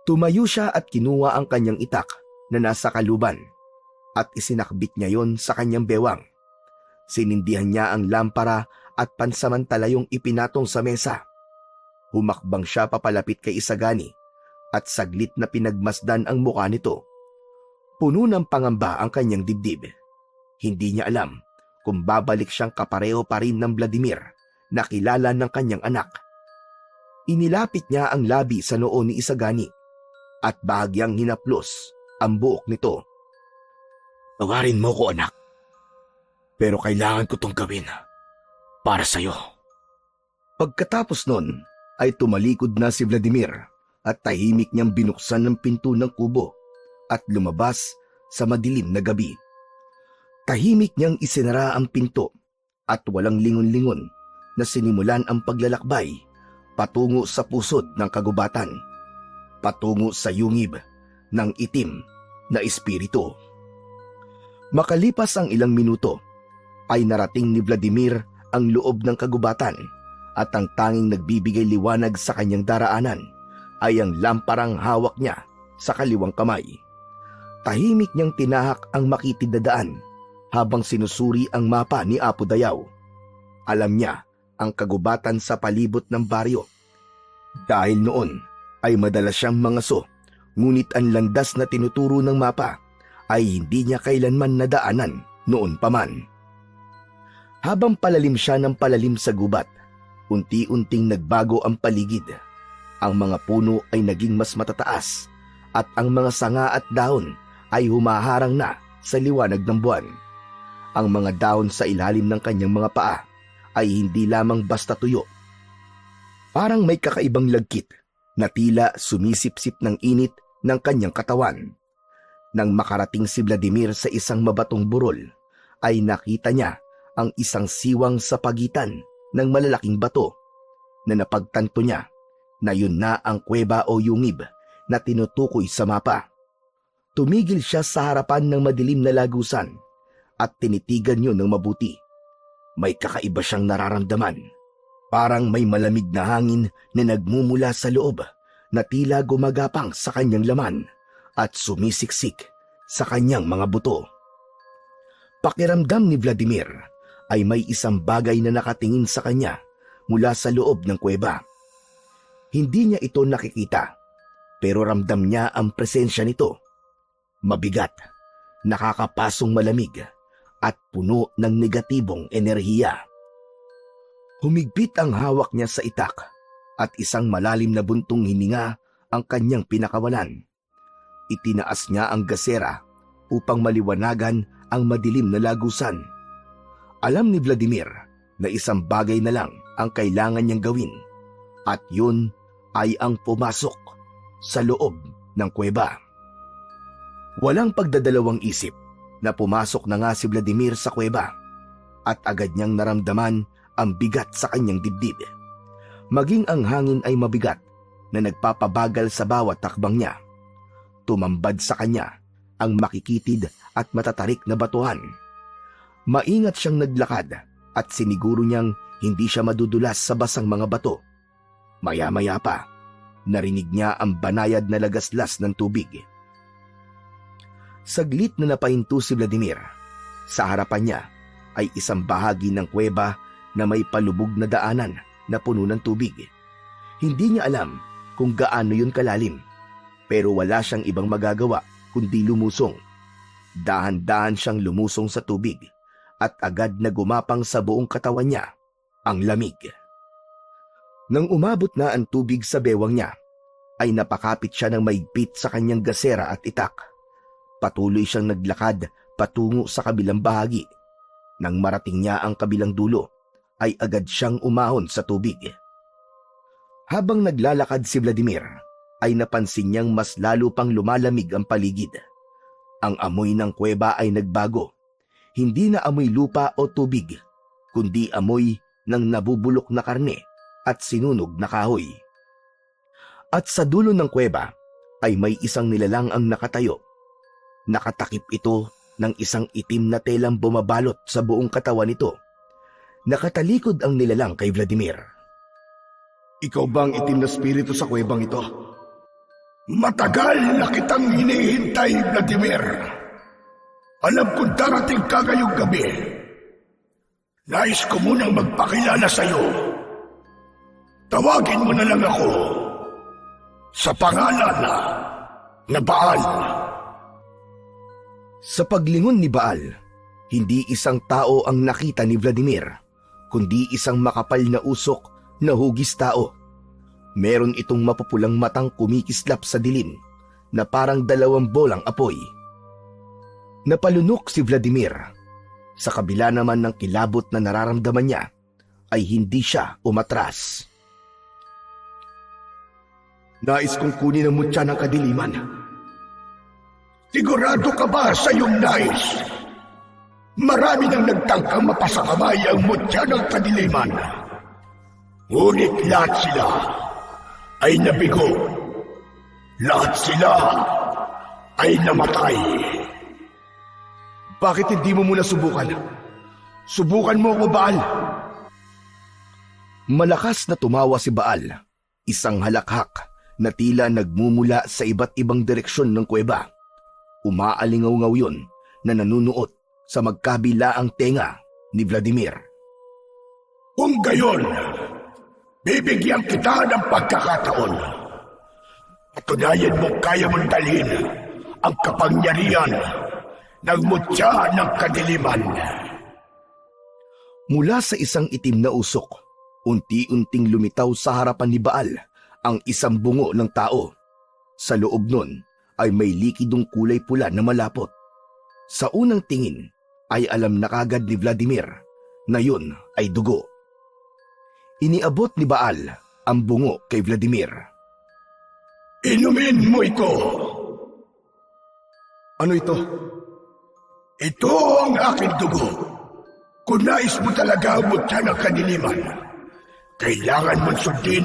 Tumayo siya at kinuha ang kanyang itak na nasa kaluban at isinakbit niya yon sa kanyang bewang. Sinindihan niya ang lampara at pansamantala yung ipinatong sa mesa. Humakbang siya papalapit kay Isagani at saglit na pinagmasdan ang mukha nito. Puno ng pangamba ang kanyang dibdib. Hindi niya alam kung babalik siyang kapareho pa rin ng Vladimir na kilala ng kanyang anak. Inilapit niya ang labi sa noo ni Isagani at bahagyang hinaplos ang buhok nito.
Tawarin mo ko, anak. Pero kailangan ko tong gawin para sa'yo.
Pagkatapos nun ay tumalikod na si Vladimir at tahimik niyang binuksan ang pinto ng kubo at lumabas sa madilim na gabi. Tahimik niyang isinara ang pinto at walang lingon-lingon na sinimulan ang paglalakbay patungo sa pusod ng kagubatan, patungo sa yungib ng itim na espiritu. Makalipas ang ilang minuto, ay narating ni Vladimir ang loob ng kagubatan at ang tanging nagbibigay liwanag sa kanyang daraanan ay ang lamparang hawak niya sa kaliwang kamay. Tahimik niyang tinahak ang makitid na daan habang sinusuri ang mapa ni Apo Dayaw. Alam niya ang kagubatan sa palibot ng baryo. Dahil noon ay madalas siyang mangaso, ngunit ang landas na tinuturo ng mapa ay hindi niya kailanman nadaanan noon pa man. Habang palalim siya ng palalim sa gubat, unti-unting nagbago ang paligid. Ang mga puno ay naging mas matataas at ang mga sanga at dahon ay humaharang na sa liwanag ng buwan. Ang mga dahon sa ilalim ng kanyang mga paa ay hindi lamang basta tuyo. Parang may kakaibang lagkit na tila sumisipsip ng init ng kanyang katawan. Nang makarating si Vladimir sa isang mabatong burol, ay nakita niya ang isang siwang sa pagitan ng malalaking bato na napagtanto niya na yun na ang kuweba o yungib na tinutukoy sa mapa. Tumigil siya sa harapan ng madilim na lagusan at tinitigan yun ng mabuti. May kakaiba siyang nararamdaman. Parang may malamig na hangin na nagmumula sa loob na tila gumagapang sa kanyang laman at sumisiksik sa kanyang mga buto. Pakiramdam ni Vladimir ay may isang bagay na nakatingin sa kanya mula sa loob ng kuweba. Hindi niya ito nakikita, pero ramdam niya ang presensya nito. Mabigat, nakakapasong malamig, at puno ng negatibong enerhiya. Humigpit ang hawak niya sa itak at isang malalim na buntong hininga ang kanyang pinakawalan. Itinaas niya ang gasera upang maliwanagan ang madilim na lagusan. Alam ni Vladimir na isang bagay na lang ang kailangan niyang gawin at yun ay ang pumasok sa loob ng kuweba. Walang pagdadalawang isip na pumasok na nga si Vladimir sa kuweba at agad niyang naramdaman ang bigat sa kanyang dibdib. Maging ang hangin ay mabigat na nagpapabagal sa bawat takbang niya. Tumambad sa kanya ang makikitid at matatarik na batuhan. Maingat siyang naglakad at siniguro niyang hindi siya madudulas sa basang mga bato. Maya-maya pa, narinig niya ang banayad na lagaslas ng tubig. Saglit na napahinto si Vladimir. Sa harapan niya ay isang bahagi ng kuweba na may palubog na daanan na puno ng tubig. Hindi niya alam kung gaano yun kalalim, pero wala siyang ibang magagawa kundi lumusong. Dahan-dahan siyang lumusong sa tubig at agad na gumapang sa buong katawan niya ang lamig. Nang umabot na ang tubig sa bewang niya, ay napakapit siya ng maigpit sa kanyang gasera at itak. Patuloy siyang naglakad patungo sa kabilang bahagi. Nang marating niya ang kabilang dulo, ay agad siyang umahon sa tubig. Habang naglalakad si Vladimir, ay napansin niyang mas lalo pang lumalamig ang paligid. Ang amoy ng kuweba ay nagbago. Hindi na amoy lupa o tubig, kundi amoy ng nabubulok na karne at sinunog na kahoy. At sa dulo ng kuweba ay may isang nilalang ang nakatayo. Nakatakip ito ng isang itim na telang bumabalot sa buong katawan nito. Nakatalikod ang nilalang kay Vladimir.
Ikaw bang itim na spirito sa kuwebang ito? Matagal na kitang hinihintay, Vladimir. Alam kong darating ka ngayong gabi. Nais ko munang magpakilala sa'yo. Tawagin mo na lang ako sa pangalan na Baal.
Sa paglingon ni Baal, hindi isang tao ang nakita ni Vladimir, kundi isang makapal na usok na hugis tao. Meron itong mapupulang matang kumikislap sa dilim na parang 2 bolang apoy. Napalunok si Vladimir. Sa kabila naman ng kilabot na nararamdaman niya, ay hindi siya umatras.
Nais kong kunin ang mutya ng kadiliman.
Sigurado ka ba sa iyong nais? Marami nang nagtangkang mapasakamay ang mutya ng kadiliman. Ngunit lahat sila ay nabigo. Lahat sila ay namatay.
Bakit hindi mo muna subukan? Subukan mo ako, Baal.
Malakas na tumawa si Baal, isang halakhak na tila nagmumula sa iba't ibang direksyon ng kuweba. Umaalingaw-ngaw yun na nanunuot sa magkabilaang tenga ni Vladimir.
Kung gayon, bibigyan kita ng pagkakataon. Patunayan mo kaya mong dalhin ang kapangyarihan ng mutya ng kadiliman.
Mula sa isang itim na usok, unti-unting lumitaw sa harapan ni Baal ang isang bungo ng tao. Sa loob nun ay may likidong kulay pula na malapot. Sa unang tingin ay alam na kagad ni Vladimir na yun ay dugo. Iniabot ni Baal ang bungo kay Vladimir.
Inumin mo ito.
Ano ito?
Ito ang aking dugo. Kung nais mo talaga ang mutya ng kadiliman, kailangan mong sundin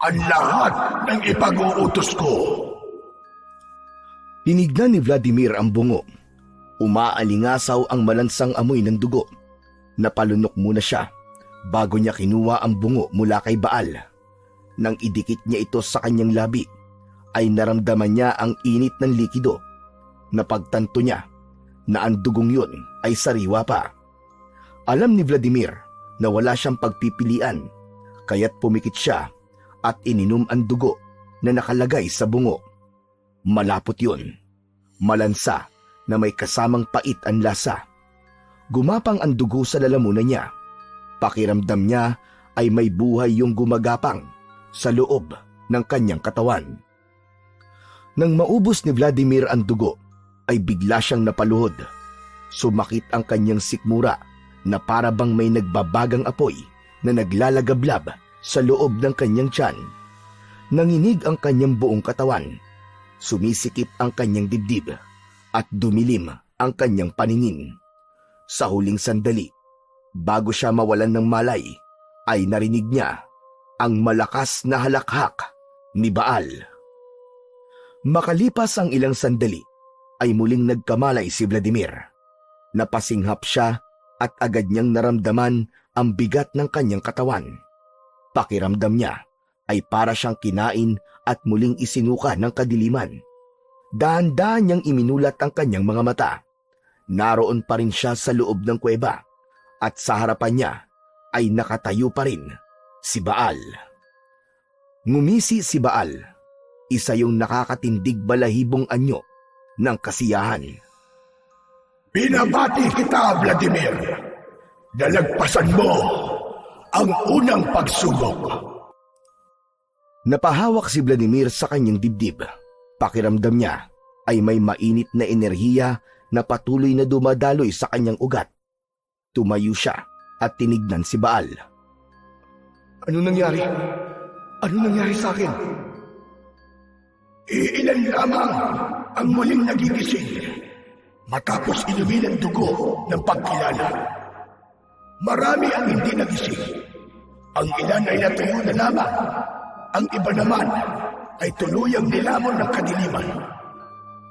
ang lahat ng ipag-uutos ko.
Tinignan ni Vladimir ang bungo. Umaalingasaw ang malansang amoy ng dugo. Napalunok muna siya bago niya kinuha ang bungo mula kay Baal. Nang idikit niya ito sa kanyang labi, ay naramdaman niya ang init ng likido. Napagtanto niya na ang dugong yun ay sariwa pa. Alam ni Vladimir na wala siyang pagpipilian, kaya't pumikit siya at ininom ang dugo na nakalagay sa bungo. Malapot yun. Malansa na may kasamang pait ang lasa. Gumapang ang dugo sa lalamunan niya. Pakiramdam niya ay may buhay yung gumagapang sa loob ng kanyang katawan. Nang maubos ni Vladimir ang dugo, ay bigla siyang napaluhod. Sumakit ang kanyang sikmura na para bang may nagbabagang apoy na naglalagablab sa loob ng kanyang tiyan. Nanginig ang kanyang buong katawan. Sumisikip ang kanyang dibdib at dumilim ang kanyang paningin. Sa huling sandali, bago siya mawalan ng malay, ay narinig niya ang malakas na halakhak ni Baal. Makalipas ang ilang sandali, ay muling nagkamalay si Vladimir. Napasinghap siya at agad niyang naramdaman ang bigat ng kanyang katawan. Pakiramdam niya ay para siyang kinain at muling isinuka ng kadiliman. Dahan-dahan niyang iminulat ang kanyang mga mata. Naroon pa rin siya sa loob ng kuweba at sa harapan niya ay nakatayo pa rin si Baal. Ngumisi si Baal, isa yung nakakatindig balahibong anyo ng kasiyahan.
Binabati kita, Vladimir. Nalagpasan mo ang unang pagsubok.
Napahawak si Vladimir sa kanyang dibdib. Pakiramdam niya ay may mainit na enerhiya na patuloy na dumadaloy sa kanyang ugat. Tumayo siya at tinignan si Baal.
Ano nangyari? Ano nangyari sa akin?
Iilan lamang ang muling nagigising matapos inumin ang dugo ng pagkilala. Marami ang hindi nagising. Ang ilan ay natuyo na lamang. Ang iba naman ay tuluyang nilamon ng kadiliman.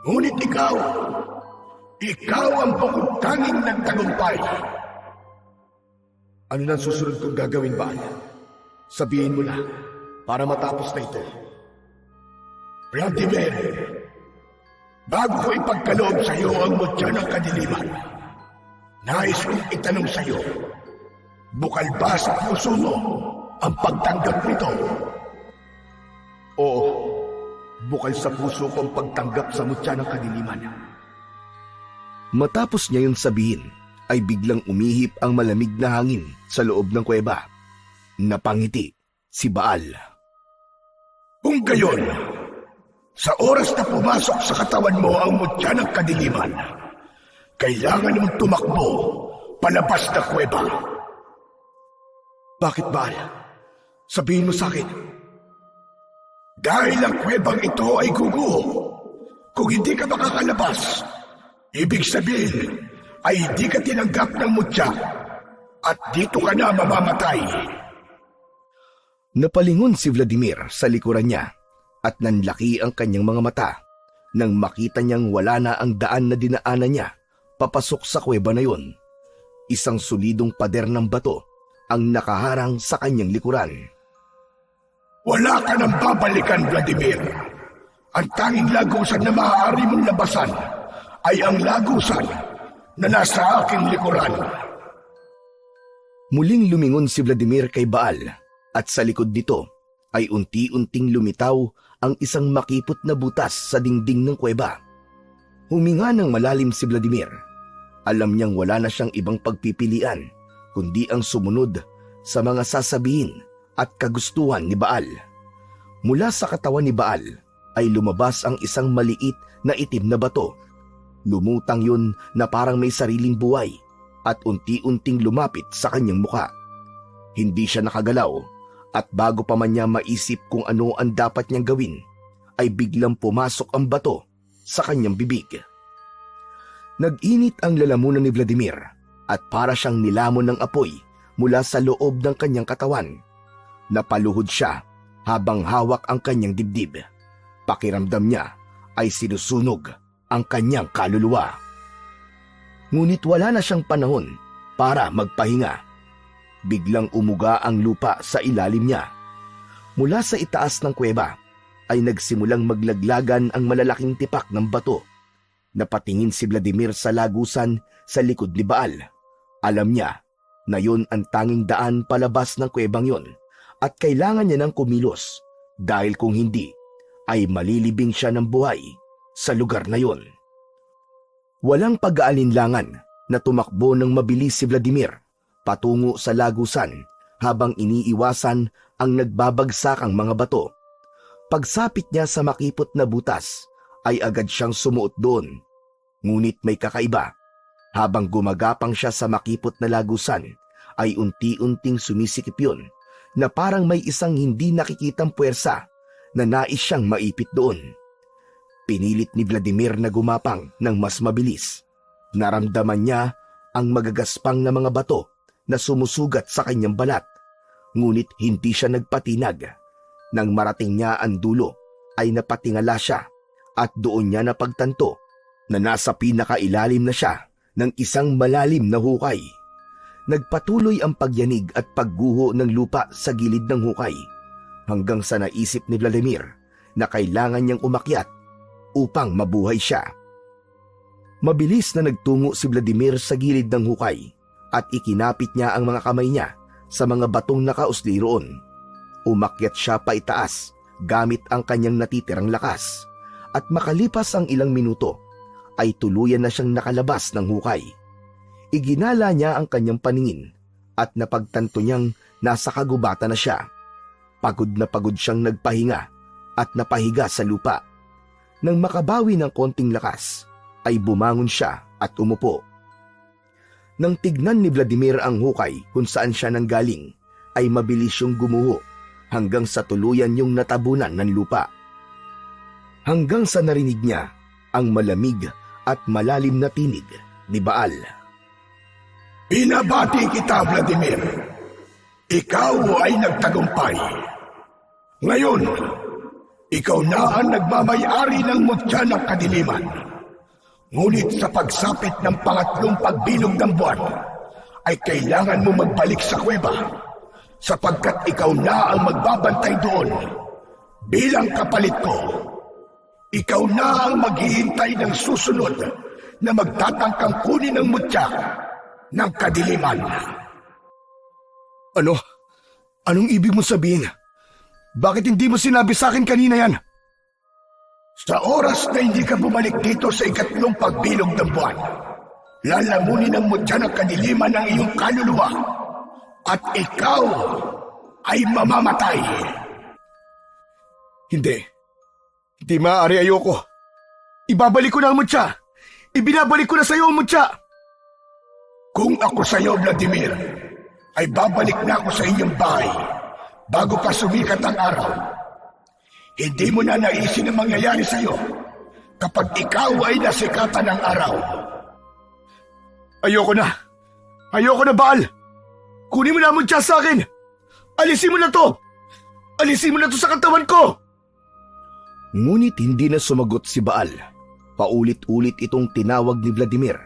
Ngunit ikaw ang pagkutanging nagtagumpay.
Ano nang susunod kong gagawin, Baal? Sabihin mo na para matapos na ito.
Vladimir, bago ko ipagkaloob sa iyo ang mutya ng kadiliman, nais kong itanong sa iyo Bukal ba sa puso mo ang pagtanggap nito?
Oo, bukal sa puso ko ang pagtanggap sa mutya ng kadiliman. Matapos niya yun sabihin, ay biglang umihip ang malamig na hangin sa loob ng kuweba. Napangiti si Baal.
Kung gayon, sa oras na pumasok sa katawan mo ang mutya ng kadiliman, kailangan mong tumakbo palabas na kuweba.
Bakit, Baal? Sabihin mo sa akin.
Dahil ang kuwebang ito ay guguho. Kung hindi ka makakalabas, ibig sabihin ay hindi ka tinanggap ng mutya at dito ka na mamamatay.
Napalingon si Vladimir sa likuran niya at nanlaki ang kanyang mga mata nang makita niyang wala na ang daan na dinaanan niya papasok sa kuweba na yun. Isang solidong pader ng bato ang nakaharang sa kanyang likuran.
Wala ka nang babalikan, Vladimir. Ang tanging lagusan na maaari mong labasan ay ang lagusan na nasa aking likuran.
Muling lumingon si Vladimir kay Baal at sa likod nito ay unti-unting lumitaw ang isang makipot na butas sa dingding ng kuweba. Huminga ng malalim si Vladimir. Alam niyang wala na siyang ibang pagpipilian kundi ang sumunod sa mga sasabihin at kagustuhan ni Baal. Mula sa katawan ni Baal ay lumabas ang isang maliit na itim na bato. Lumutang yun na parang may sariling buhay at unti-unting lumapit sa kanyang muka. Hindi siya nakagalaw at bago pa man niya maisip kung ano ang dapat niyang gawin, ay biglang pumasok ang bato sa kanyang bibig. Nag-init ang lalamunan ni Vladimir at para siyang nilamon ng apoy mula sa loob ng kanyang katawan. Napaluhod siya habang hawak ang kanyang dibdib. Pakiramdam niya ay sinusunog ang kanyang kaluluwa. Ngunit wala na siyang panahon para magpahinga. Biglang umuga ang lupa sa ilalim niya. Mula sa itaas ng kuweba ay nagsimulang maglaglagan ang malalaking tipak ng bato. Napatingin si Vladimir sa lagusan sa likod ni Baal. Alam niya na yun ang tanging daan palabas ng kuwebang yun at kailangan niya ng kumilos dahil kung hindi ay malilibing siya ng buhay sa lugar na yun. Walang pag-aalinlangan na tumakbo ng mabilis si Vladimir patungo sa lagusan habang iniiwasan ang nagbabagsakang mga bato. Pagsapit niya sa makipot na butas ay agad siyang sumuot doon. Ngunit may kakaiba. Habang gumagapang siya sa makipot na lagusan ay unti-unting sumisikip yun na parang may isang hindi nakikitang puwersa na nais siyang maipit doon. Pinilit ni Vladimir na gumapang ng mas mabilis. Naramdaman niya ang magagaspang na mga bato na sumusugat sa kanyang balat. Ngunit hindi siya nagpatinag. Nang marating niya ang dulo ay napatingala siya at doon niya napagtanto na nasa pinakailalim na siya ng isang malalim na hukay. Nagpatuloy ang pagyanig at pagguho ng lupa sa gilid ng hukay hanggang sa naisip ni Vladimir na kailangan niyang umakyat upang mabuhay siya. Mabilis na nagtungo si Vladimir sa gilid ng hukay at ikinapit niya ang mga kamay niya sa mga batong nakausli roon. Umakyat siya pa itaas gamit ang kanyang natitirang lakas at makalipas ang ilang minuto ay tuluyan na siyang nakalabas ng hukay. Iginala niya ang kanyang paningin at napagtanto niyang nasa kagubatan na siya. Pagod na pagod siyang nagpahinga at napahiga sa lupa. Nang makabawi ng konting lakas, ay bumangon siya at umupo. Nang tignan ni Vladimir ang hukay kung saan siya nanggaling, ay mabilis yung gumuho hanggang sa tuluyan yung natabunan ng lupa. Hanggang sa narinig niya ang malamig at malalim na tinig ni Baal.
Binabati kita, Vladimir. Ikaw ay nagtagumpay. Ngayon, ikaw na ang nagmamay-ari ng mutya ng kadiliman. Ngunit sa pagsapit ng pangatlong pagbilog ng buwan, ay kailangan mo magbalik sa kuweba sapagkat ikaw na ang magbabantay doon. Bilang kapalit ko, ikaw na ang maghihintay ng susunod na magtatangkang kunin ng mutya ng kadiliman.
Ano? Anong ibig mong sabihin? Bakit hindi mo sinabi sa akin kanina yan?
Sa oras na hindi ka bumalik dito sa ikatlong pagbilog ng buwan, lalamunin ng mutya ng kadiliman ng iyong kaluluwa at ikaw ay mamamatay.
Hindi. Hindi maaari, ayoko. Ibabalik ko na ang mutya. Ibinabalik ko na sa iyo ang mutya.
Kung ako sa iyo, Vladimir, ay babalik na ako sa inyong bahay bago pa sumikat ang araw. Hindi mo na naisin ang mangyayari sa iyo kapag ikaw ay nasikatan ng araw.
Ayoko na. Ayoko na, Baal. Kunin mo na ang mutya sa akin. Alisin mo na to. Alisin mo na to sa katawan ko. Ngunit hindi na sumagot si Baal. Paulit-ulit itong tinawag ni Vladimir.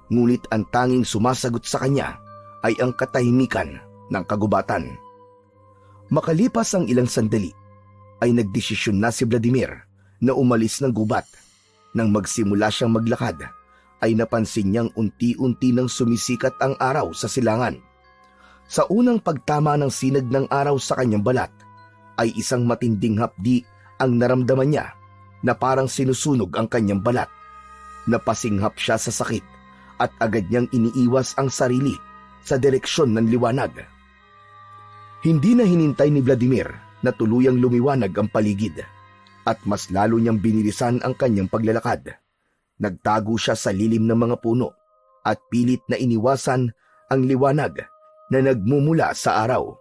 Ngunit ang tanging sumasagot sa kanya ay ang katahimikan ng kagubatan. Makalipas ang ilang sandali, ay nagdesisyon na si Vladimir na umalis ng gubat. Nang magsimula siyang maglakad, ay napansin niyang unti-unti nang sumisikat ang araw sa silangan. Sa unang pagtama ng sinag ng araw sa kanyang balat, ay isang matinding hapdi ang naramdaman niya na parang sinusunog ang kanyang balat. Napasinghap siya sa sakit at agad niyang iniiwas ang sarili sa direksyon ng liwanag. Hindi na hinintay ni Vladimir na tuluyang lumiwanag ang paligid at mas lalo niyang binilisan ang kanyang paglalakad. Nagtago siya sa lilim ng mga puno at pilit na iniwasan ang liwanag na nagmumula sa araw.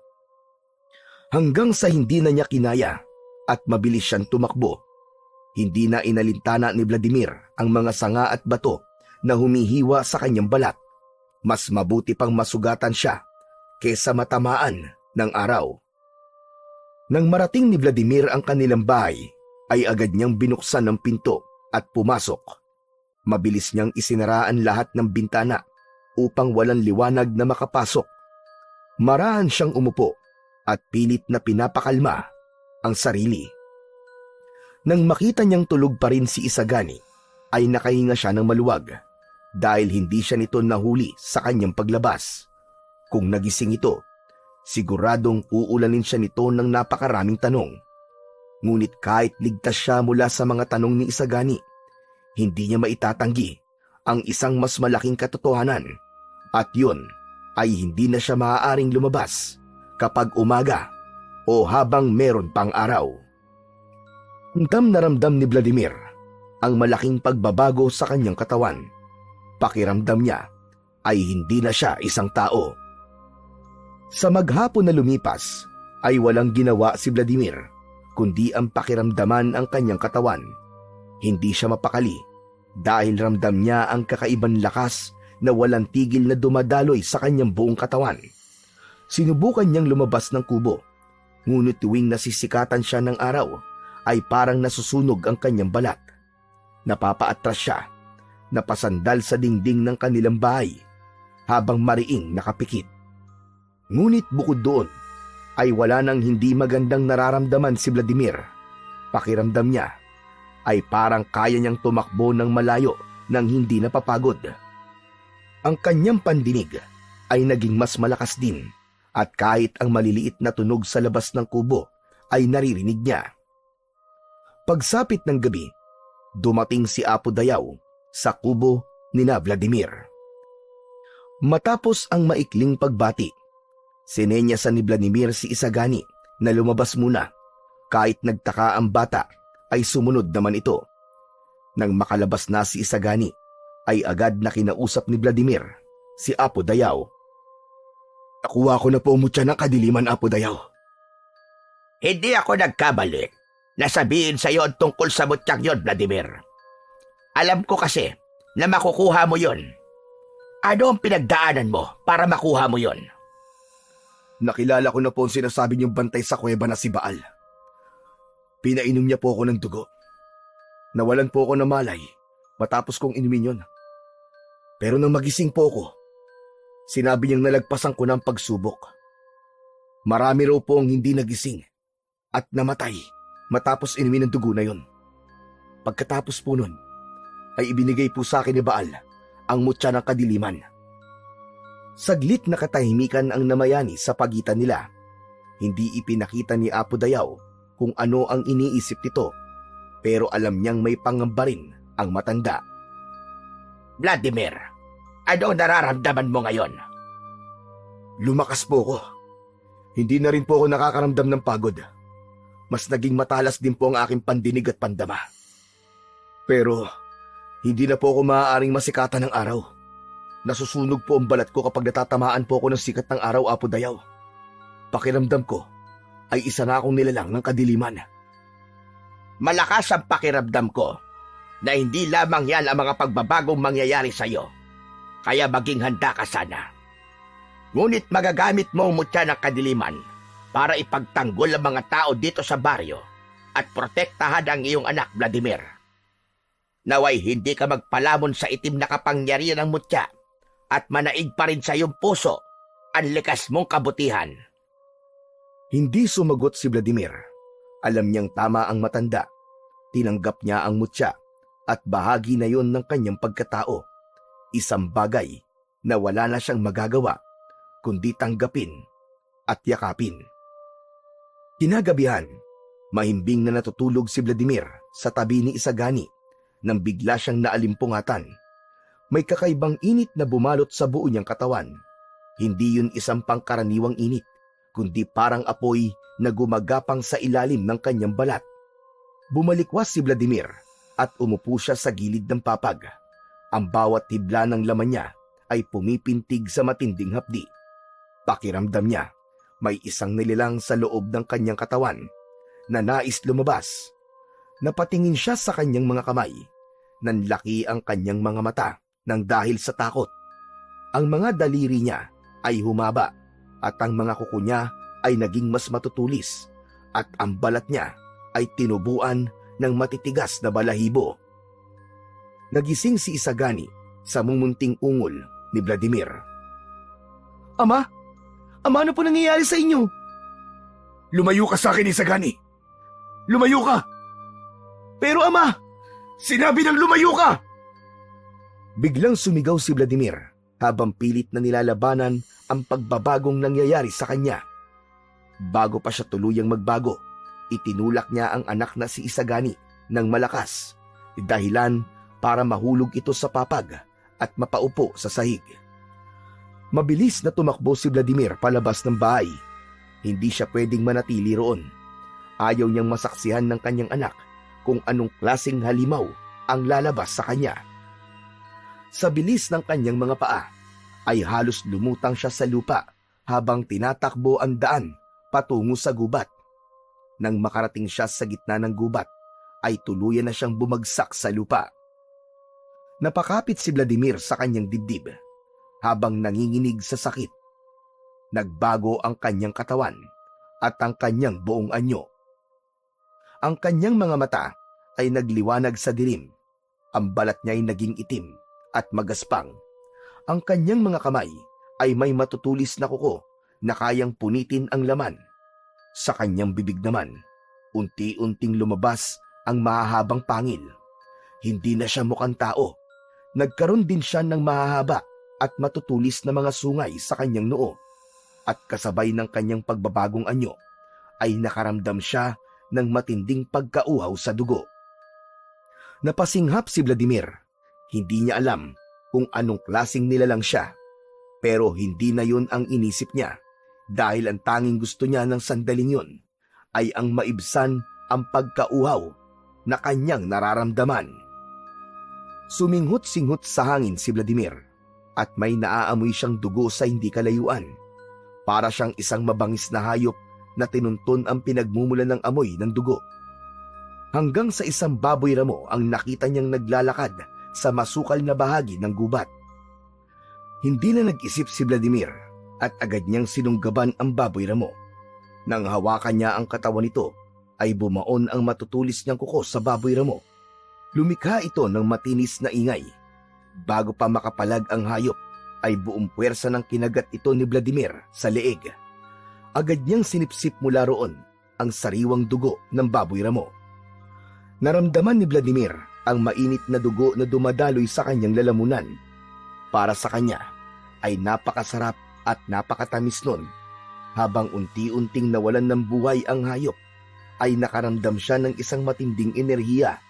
Hanggang sa hindi na niya kinaya at mabilis siyang tumakbo. Hindi na inalintana ni Vladimir ang mga sanga at bato na humihiwa sa kanyang balat. Mas mabuti pang masugatan siya kaysa matamaan ng araw. Nang marating ni Vladimir ang kanilang bahay, ay agad niyang binuksan ang pinto at pumasok. Mabilis niyang isinaraan lahat ng bintana upang walang liwanag na makapasok. Marahan siyang umupo at pilit na pinapakalma ang sarili. Nang makita niyang tulog pa rin si Isagani, ay nakahinga siya ng maluwag dahil hindi siya nito nahuli sa kanyang paglabas. Kung nagising ito, siguradong uulanin siya nito ng napakaraming tanong. Ngunit kahit ligtas siya mula sa mga tanong ni Isagani, hindi niya maitatanggi ang isang mas malaking katotohanan, at yun ay hindi na siya maaaring lumabas kapag umaga o habang meron pang araw. Ramdam na ramdam ni Vladimir ang malaking pagbabago sa kanyang katawan. Pakiramdam niya ay hindi na siya isang tao. Sa maghapon na lumipas ay walang ginawa si Vladimir kundi ang pakiramdaman ang kanyang katawan. Hindi siya mapakali dahil ramdam niya ang kakaibang lakas na walang tigil na dumadaloy sa kanyang buong katawan. Sinubukan niyang lumabas ng kubo, ngunit tuwing nasisikatan siya ng araw ay parang nasusunog ang kanyang balat. Napapaatras siya, napasandal sa dingding ng kanilang bahay habang mariing nakapikit. Ngunit bukod doon ay wala nang hindi magandang nararamdaman si Vladimir. Pakiramdam niya ay parang kaya niyang tumakbo ng malayo nang hindi napapagod. Ang kanyang pandinig ay naging mas malakas din at kahit ang maliliit na tunog sa labas ng kubo ay naririnig niya. Pagsapit ng gabi, dumating si Apo Dayaw sa kubo ni Vladimir. Matapos ang maikling pagbati, sinenyasan ni Vladimir si Isagani na lumabas muna. Kahit nagtaka ang bata, ay sumunod naman ito. Nang makalabas na si Isagani, ay agad na kinausap ni Vladimir si Apo Dayaw. Nakuha ko na po mutya ng kadiliman, Apo Dayaw.
Hindi ako nagkamali na sabihin sa iyo tungkol sa mutyang yon, Vladimir. Alam ko kasi na makukuha mo yon. Ano ang pinagdaanan mo para makuha mo yon?
Nakilala ko na po ang sinasabi niyong bantay sa kuweba na si Baal. Pinainom niya po ako ng dugo. Nawalan po ako ng malay matapos kong inumin yun. Pero nang magising po ako, sinabi niyang nalagpasan ko ng pagsubok. Marami raw po ang hindi nagising at namatay matapos inumin ng dugo na yon. Pagkatapos po nun, ay ibinigay po sa akin ni Baal ang mutya ng kadiliman.
Saglit na katahimikan ang namayani sa pagitan nila. Hindi ipinakita ni Apo Dayaw kung ano ang iniisip nito, pero alam niyang may pangamba rin ang matanda.
Vladimir, ano ang nararamdaman mo ngayon?
Lumakas po ko. Hindi na rin po ako nakakaramdam ng pagod. Mas naging matalas din po ang aking pandinig at pandama. Pero hindi na po ako maaaring masikatan ng araw. Nasusunog po ang balat ko kapag natatamaan po ako ng sikat ng araw, Apo Dayaw. Pakiramdam ko ay isa na akong nilalang ng kadiliman.
Malakas ang pakiramdam ko na hindi lamang yan ang mga pagbabagong mangyayari sa iyo. Kaya maging handa ka sana. Ngunit magagamit mo ang mutya ng kadiliman para ipagtanggol ang mga tao dito sa baryo at protektahan ang iyong anak, Vladimir. Naway hindi ka magpalamon sa itim na kapangyarihan ng mutya at manaig pa rin sa iyong puso ang likas mong kabutihan.
Hindi sumagot si Vladimir. Alam niyang tama ang matanda. Tinanggap niya ang mutya at bahagi na yon ng kanyang pagkatao. Isang bagay na wala na siyang magagawa kundi tanggapin at yakapin. Kinagabihan, mahimbing na natutulog si Vladimir sa tabi ni Isagani nang bigla siyang naalimpungatan. May kakaibang init na bumalot sa buo niyang katawan. Hindi yun isang pangkaraniwang init, kundi parang apoy na gumagapang sa ilalim ng kanyang balat. Bumalikwas si Vladimir at umupo siya sa gilid ng papag. Ang bawat hibla ng laman niya ay pumipintig sa matinding hapdi. Pakiramdam niya, may isang nilalang sa loob ng kanyang katawan na nais lumabas. Napatingin siya sa kanyang mga kamay. Nanlaki ang kanyang mga mata nang dahil sa takot. Ang mga daliri niya ay humaba at ang mga kuko niya ay naging mas matutulis at ang balat niya ay tinubuan ng matitigas na balahibo. Nagising si Isagani sa mumunting ungol ni Vladimir. Ama! Ama, ano po nangyayari sa inyo? Lumayo ka sa akin, Isagani! Lumayo ka! Pero ama! Sinabi ng lumayo ka! Biglang sumigaw si Vladimir habang pilit na nilalabanan ang pagbabagong nangyayari sa kanya. Bago pa siya tuluyang magbago, itinulak niya ang anak na si Isagani ng malakas, dahilan para mahulog ito sa papag at mapaupo sa sahig. Mabilis na tumakbo si Vladimir palabas ng bahay. Hindi siya pwedeng manatili roon. Ayaw niyang masaksihan ng kanyang anak kung anong klaseng halimaw ang lalabas sa kanya. Sa bilis ng kanyang mga paa, ay halos lumutang siya sa lupa habang tinatakbo ang daan patungo sa gubat. Nang makarating siya sa gitna ng gubat, ay tuluyan na siyang bumagsak sa lupa. Napakapit si Vladimir sa kanyang dibdib habang nanginginig sa sakit. Nagbago ang kanyang katawan at ang kanyang buong anyo. Ang kanyang mga mata ay nagliwanag sa dilim. Ang balat niya ay naging itim at magaspang. Ang kanyang mga kamay ay may matutulis na kuko na kayang punitin ang laman. Sa kanyang bibig naman, unti-unting lumabas ang mahahabang pangil. Hindi na siya mukhang tao. Nagkaroon din siya ng mahahaba at matutulis na mga sungay sa kanyang noo. At kasabay ng kanyang pagbabagong anyo, ay nakaramdam siya ng matinding pagkauhaw sa dugo. Napasinghap si Vladimir. Hindi niya alam kung anong klaseng nilalang siya. Pero hindi na yun ang inisip niya, dahil ang tanging gusto niya ng sandaling yun ay ang maibsan ang pagkauhaw na kanyang nararamdaman. Suminghot-singhot sa hangin si Vladimir at may naaamoy siyang dugo sa hindi kalayuan. Para siyang isang mabangis na hayop na tinunton ang pinagmumulan ng amoy ng dugo. Hanggang sa isang baboy ramo ang nakita niyang naglalakad sa masukal na bahagi ng gubat. Hindi na nag-isip si Vladimir at agad niyang sinunggaban ang baboy ramo. Nang hawakan niya ang katawan nito, ay bumaon ang matutulis niyang kuko sa baboy ramo. Lumikha ito ng matinis na ingay. Bago pa makapalag ang hayop, ay buong puwersa ng kinagat ito ni Vladimir sa leeg. Agad niyang sinipsip mula roon ang sariwang dugo ng baboy ramo. Naramdaman ni Vladimir ang mainit na dugo na dumadaloy sa kanyang lalamunan. Para sa kanya, ay napakasarap at napakatamis nun. Habang unti-unting nawalan ng buhay ang hayop, ay nakaramdam siya ng isang matinding enerhiya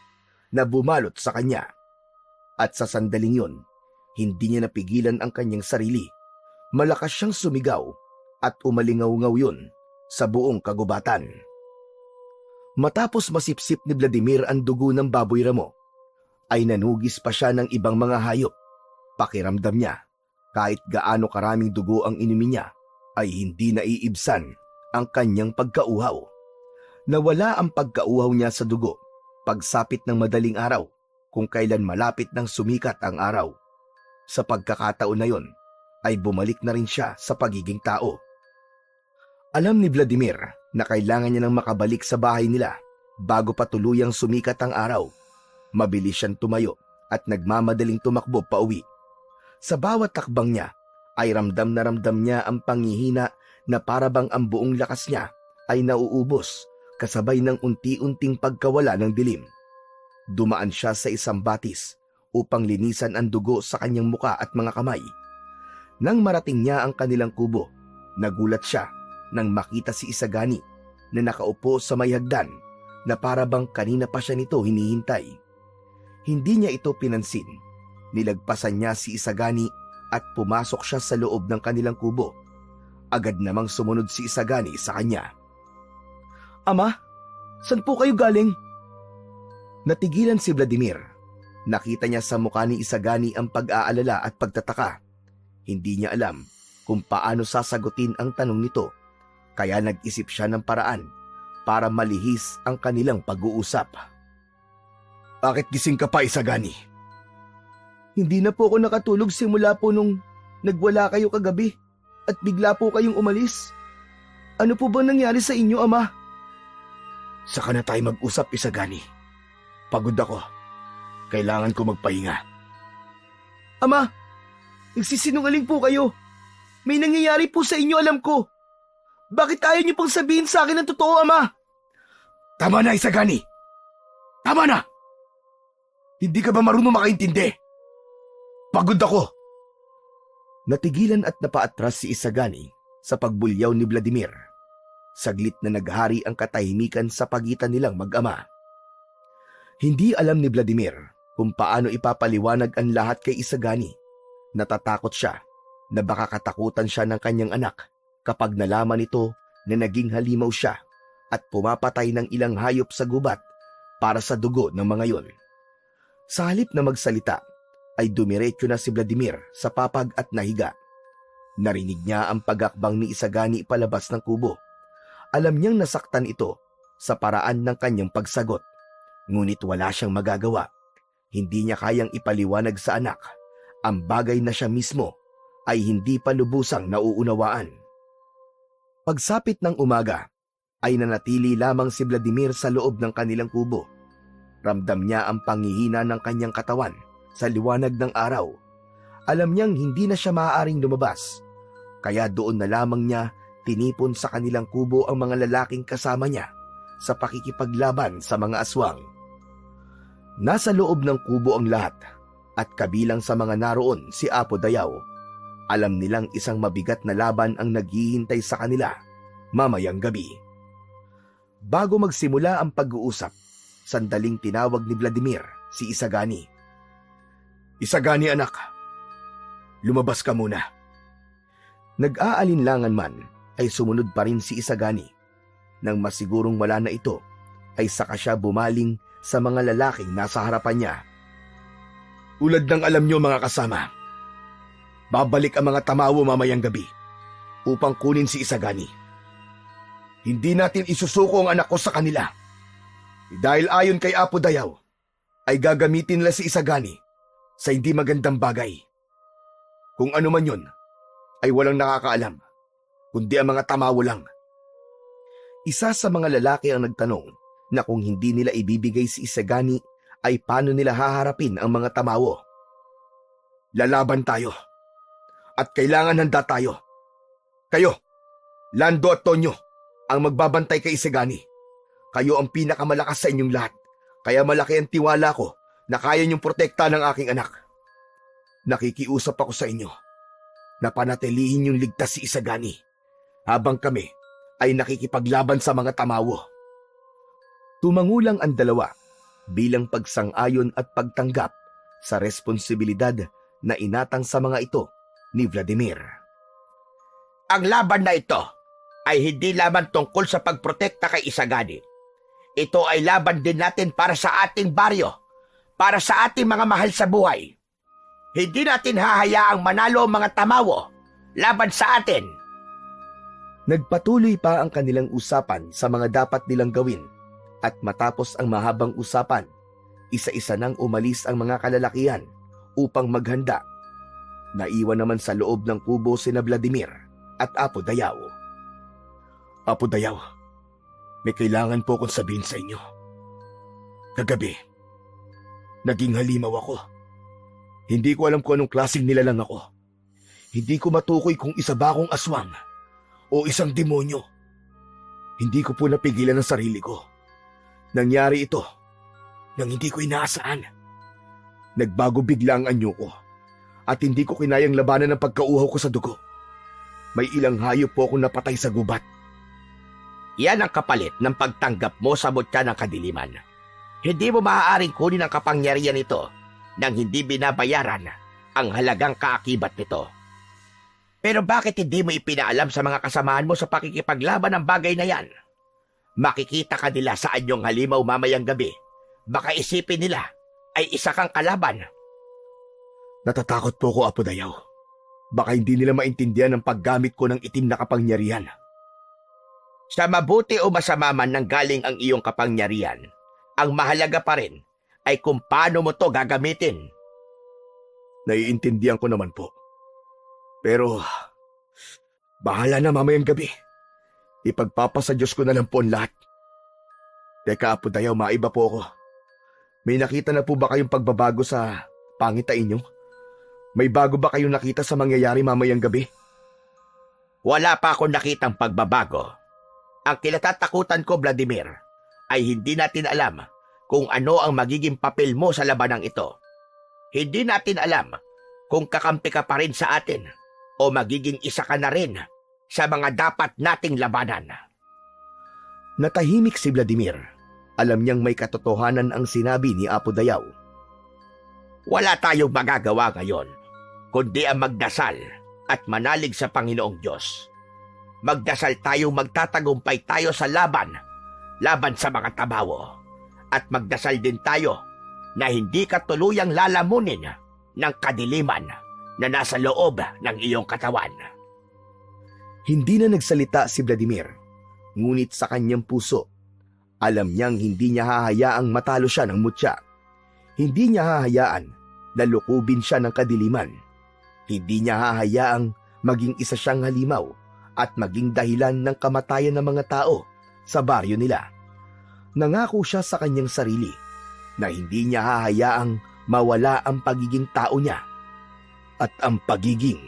na bumalot sa kanya. At sa sandaling yun, hindi niya napigilan ang kanyang sarili. Malakas siyang sumigaw at umalingaw-ngaw yun sa buong kagubatan. Matapos masipsip ni Vladimir ang dugo ng baboy ramo, ay nanugis pa siya ng ibang mga hayop. Pakiramdam niya, kahit gaano karaming dugo ang inumin niya, ay hindi naiibsan ang kanyang pagkauhaw. Nawala ang pagkauhaw niya sa dugo pagsapit ng madaling araw kung kailan malapit nang sumikat ang araw. Sa pagkakataon na yon, ay bumalik na rin siya sa pagiging tao. Alam ni Vladimir na kailangan niya nang makabalik sa bahay nila bago pa tuluyang sumikat ang araw. Mabilis siyang tumayo at nagmamadaling tumakbo pauwi. Sa bawat takbang niya ay ramdam na ramdam niya ang panghihina na parabang ang buong lakas niya ay nauubos kasabay ng unti-unting pagkawala ng dilim. Dumaan siya sa isang batis upang linisan ang dugo sa kanyang muka at mga kamay. Nang marating niya ang kanilang kubo, nagulat siya nang makita si Isagani na nakaupo sa may hagdan na parabang kanina pa siya nito hinihintay. Hindi niya ito pinansin. Nilagpasan niya si Isagani at pumasok siya sa loob ng kanilang kubo. Agad namang sumunod si Isagani sa kanya. "Ama, saan po kayo galing?" Natigilan si Vladimir. Nakita niya sa mukha ni Isagani ang pag-aalala at pagtataka. Hindi niya alam kung paano sasagutin ang tanong nito, kaya nag-isip siya ng paraan para malihis ang kanilang pag-uusap. "Bakit gising ka pa, Isagani?" "Hindi na po ako nakatulog simula po nung nagwala kayo kagabi at bigla po kayong umalis. Ano po ba nangyari sa inyo, Ama?" "Saka na tayo mag-usap, Isagani. Pagod ako. Kailangan ko magpahinga." "Ama, nagsisinungaling po kayo. May nangyayari po sa inyo, alam ko. Bakit ayaw niyo pang sabihin sa akin ang totoo, Ama?" "Tama na, Isagani. Tama na! Hindi ka ba marunong makaintindi? Pagod ako." Natigilan at napaatras si Isagani sa pagbulyaw ni Vladimir. Saglit na naghari ang katahimikan sa pagitan nilang mag-ama. Hindi alam ni Vladimir kung paano ipapaliwanag ang lahat kay Isagani. Natatakot siya na baka katakutan siya ng kanyang anak kapag nalaman nito na naging halimaw siya at pumapatay ng ilang hayop sa gubat para sa dugo ng mga yon. Sa halip na magsalita, ay dumiretso na si Vladimir sa papag at nahiga. Narinig niya ang pagakbang ni Isagani palabas ng kubo. Alam niyang nasaktan ito sa paraan ng kanyang pagsagot. Ngunit wala siyang magagawa. Hindi niya kayang ipaliwanag sa anak ang bagay na siya mismo ay hindi pa lubusang nauunawaan. Pagsapit ng umaga, ay nanatili lamang si Vladimir sa loob ng kanilang kubo. Ramdam niya ang panghihina ng kanyang katawan sa liwanag ng araw. Alam niyang hindi na siya maaaring lumabas, kaya doon na lamang niya tinipon sa kanilang kubo ang mga lalaking kasama niya sa pakikipaglaban sa mga aswang. Nasa loob ng kubo ang lahat at kabilang sa mga naroon si Apo Dayaw. Alam nilang isang mabigat na laban ang naghihintay sa kanila mamayang gabi. Bago magsimula ang pag-uusap, sandaling tinawag ni Vladimir si Isagani. "Isagani, anak, lumabas ka muna." Nag-aalinlangan man ay sumunod pa rin si Isagani. Nang masigurong wala na ito, ay saka siya bumaling sa mga lalaking nasa harapan niya. "Tulad ng alam niyo, mga kasama, babalik ang mga tamawo mamayang gabi upang kunin si Isagani. Hindi natin isusuko ang anak ko sa kanila. Dahil ayon kay Apo Dayaw, ay gagamitin nila si Isagani sa hindi magandang bagay. Kung ano man yun, ay walang nakakaalam, kundi ang mga tamawo lang." Isa sa mga lalaki ang nagtanong na kung hindi nila ibibigay si Isagani, ay paano nila haharapin ang mga tamawo. "Lalaban tayo, at kailangan handa tayo. Kayo, Lando at Tonyo, ang magbabantay kay Isagani. Kayo ang pinakamalakas sa inyong lahat, kaya malaki ang tiwala ko na kaya niyong protekta ng aking anak. Nakikiusap ako sa inyo.
na panatilihin yung ligtas si Isagani habang kami ay nakikipaglaban sa mga tamawo. Tumangulang ang dalawa bilang pagsang-ayon at pagtanggap sa responsibilidad na inatang sa mga ito ni Vladimir.
Ang laban na ito ay hindi lamang tungkol sa pagprotekta kay Isagani. Ito ay laban din natin para sa ating baryo, para sa ating mga mahal sa buhay. Hindi natin hahayaang manalo ang mga tamawo laban sa atin.
Nagpatuloy pa ang kanilang usapan sa mga dapat nilang gawin at matapos ang mahabang usapan, isa-isa nang umalis ang mga kalalakihan upang maghanda. Naiwan naman sa loob ng kubo sina Vladimir at Apo Dayaw. Apo Dayaw, may kailangan po akong sabihin sa inyo. Kagabi, naging halimaw ako. Hindi ko alam kung anong klaseng nilalang ako. Hindi ko matukoy kung isa ba akong aswang o isang demonyo. Hindi ko po napigilan ang sarili ko. Nangyari ito nang hindi ko inaasahan. Nagbago bigla ang anyo ko at hindi ko kinayang labanan ang pagkauhaw ko sa dugo. May ilang hayop po akong napatay sa gubat.
Yan ang kapalit ng pagtanggap mo sa mutya ng kadiliman. Hindi mo maaaring kunin ang kapangyarihan nito nang hindi binabayaran ang halagang kaakibat nito. Pero bakit hindi mo ipinaalam sa mga kasamahan mo sa pakikipaglaban ng bagay na yan? Makikita ka nila sa anyong halimaw mamayang gabi. Baka isipin nila ay isa kang kalaban.
Natatakot po ko, Apo Dayaw. Baka hindi nila maintindihan ang paggamit ko ng itim na kapangyarihan.
Sa mabuti o masama man nang galing ang iyong kapangyarihan, ang mahalaga pa rin ay kung paano mo to gagamitin.
Naiintindihan ko naman po. Pero, bahala na mamayang gabi. Ipagpapasa Diyos ko na lang po ang lahat. Teka, Apo Dayaw, maiba po ako. May nakita na po ba kayong pagbabago sa pangitain niyo? May bago ba kayong nakita sa mangyayari mamayang gabi?
Wala pa akong nakitang pagbabago. Ang kinatatakutan ko, Vladimir, ay hindi natin alam kung ano ang magiging papel mo sa labanang ito. Hindi natin alam kung kakampi ka pa rin sa atin o magiging isa ka na rin sa mga dapat nating labanan.
Natahimik si Vladimir. Alam niyang may katotohanan ang sinabi ni Apo Dayaw.
Wala tayong magagawa ngayon, kundi ang magdasal at manalig sa Panginoong Diyos. Magdasal tayong magtatagumpay tayo sa laban sa mga tabawo. At magdasal din tayo na hindi ka tuluyang lalamunin ng kadiliman na nasa loob ng iyong katawan.
Hindi na nagsalita si Vladimir, ngunit sa kanyang puso, alam niyang hindi niya hahayaang matalo siya ng mutya. Hindi niya hahayaan na lukubin siya ng kadiliman. Hindi niya hahayaang maging isa siyang halimaw at maging dahilan ng kamatayan ng mga tao sa baryo nila. Nangako siya sa kanyang sarili na hindi niya hahayaang mawala ang pagiging tao niya at ang pagiging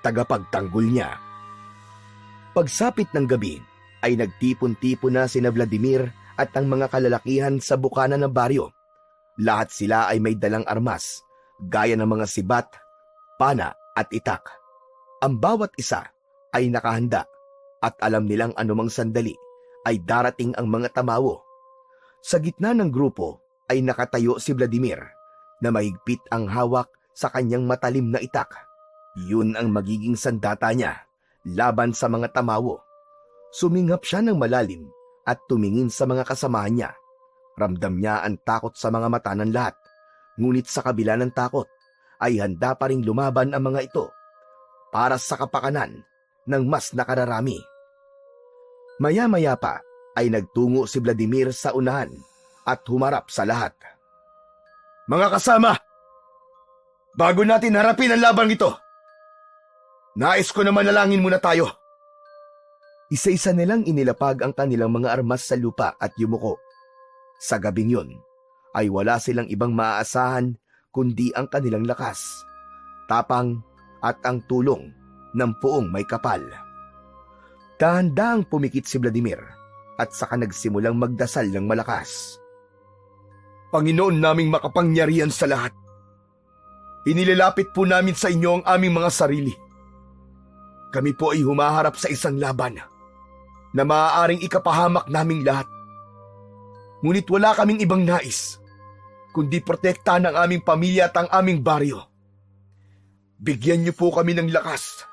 tagapagtanggol niya. Pagsapit ng gabi ay nagtipon-tipon na sina Vladimir at ang mga kalalakihan sa bukana ng baryo. Lahat sila ay may dalang armas, gaya ng mga sibat, pana at itak. Ang bawat isa ay nakahanda at alam nilang anumang sandali ay darating ang mga tamawo. Sa gitna ng grupo ay nakatayo si Vladimir na mahigpit ang hawak sa kanyang matalim na itak. Yun ang magiging sandata niya laban sa mga tamawo. Sumingap siya ng malalim at tumingin sa mga kasamahan niya. Ramdam niya ang takot sa mga mata ng lahat. Ngunit sa kabila ng takot ay handa pa ring lumaban ang mga ito para sa kapakanan ng mas nakararami. Maya-maya pa ay nagtungo si Vladimir sa unahan at humarap sa lahat. Mga kasama, bago natin harapin ang labang ito, nais ko na manalangin muna tayo. Isa-isa nilang inilapag ang kanilang mga armas sa lupa at yumuko. Sa gabing yun, ay wala silang ibang maaasahan kundi ang kanilang lakas, tapang at ang tulong ng puong may kapal. Dahan-dahang pumikit si Vladimir at saka nagsimulang magdasal ng malakas. Panginoon naming makapangyarihan sa lahat, inilalapit po namin sa inyo ang aming mga sarili. Kami po ay humaharap sa isang laban na maaaring ikapahamak naming lahat. Ngunit wala kaming ibang nais, kundi protektahan ang aming pamilya at ang aming baryo. Bigyan niyo po kami ng lakas,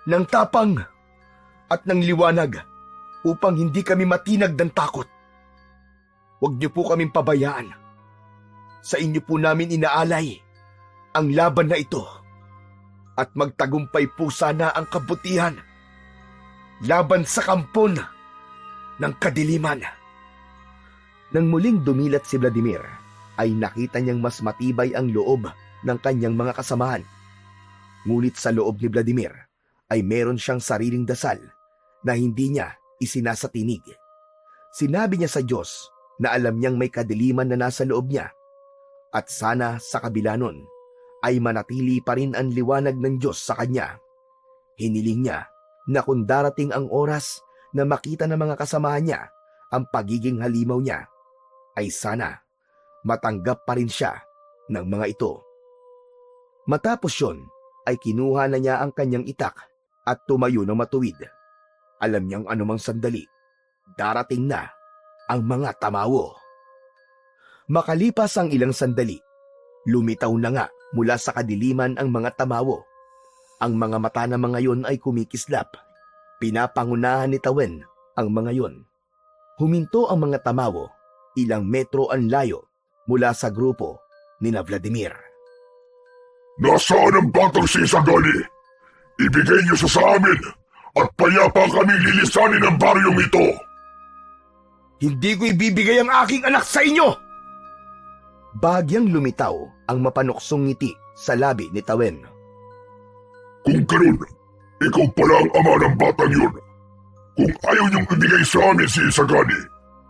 ng tapang, at ng liwanag upang hindi kami matinag ng takot. Huwag niyo po kaming pabayaan. Sa inyo po namin inaalay ang laban na ito at magtagumpay po sana ang kabutihan laban sa kampon ng kadiliman.
Nang muling dumilat si Vladimir, ay nakita niyang mas matibay ang loob ng kanyang mga kasamahan. Ngunit sa loob ni Vladimir ay meron siyang sariling dasal na hindi niya isinasatinig. Sinabi niya sa Diyos na alam niyang may kadiliman na nasa loob niya at sana sa kabila nun ay manatili pa rin ang liwanag ng Diyos sa kanya. Hiniling niya na kung darating ang oras na makita ng mga kasamahan niya ang pagiging halimaw niya, ay sana matanggap pa rin siya ng mga ito. Matapos yun, ay kinuha na niya ang kanyang itak at tumayo ng matuwid. Alam niyang anumang sandali, darating na ang mga tamawo. Makalipas ang ilang sandali, lumitaw na nga mula sa kadiliman ang mga tamawo. Ang mga mata ng mga yon ay kumikislap. Pinapangunahan ni Tawen ang mga yon. Huminto ang mga tamawo, ilang metro ang layo mula sa grupo ni Vladimir.
Nasaan ang batang si Isagani? Ibigay niyo sa amin at payapa kaming lilisanin ang baryong ito.
Hindi ko ibibigay ang aking anak sa inyo!
Bagyang lumitaw ang mapanuksong ngiti sa labi ni Tawen.
Kung ganun, ikaw pala ang ama ng batang yun. Kung ayaw niyong ibigay sa amin si Isagani,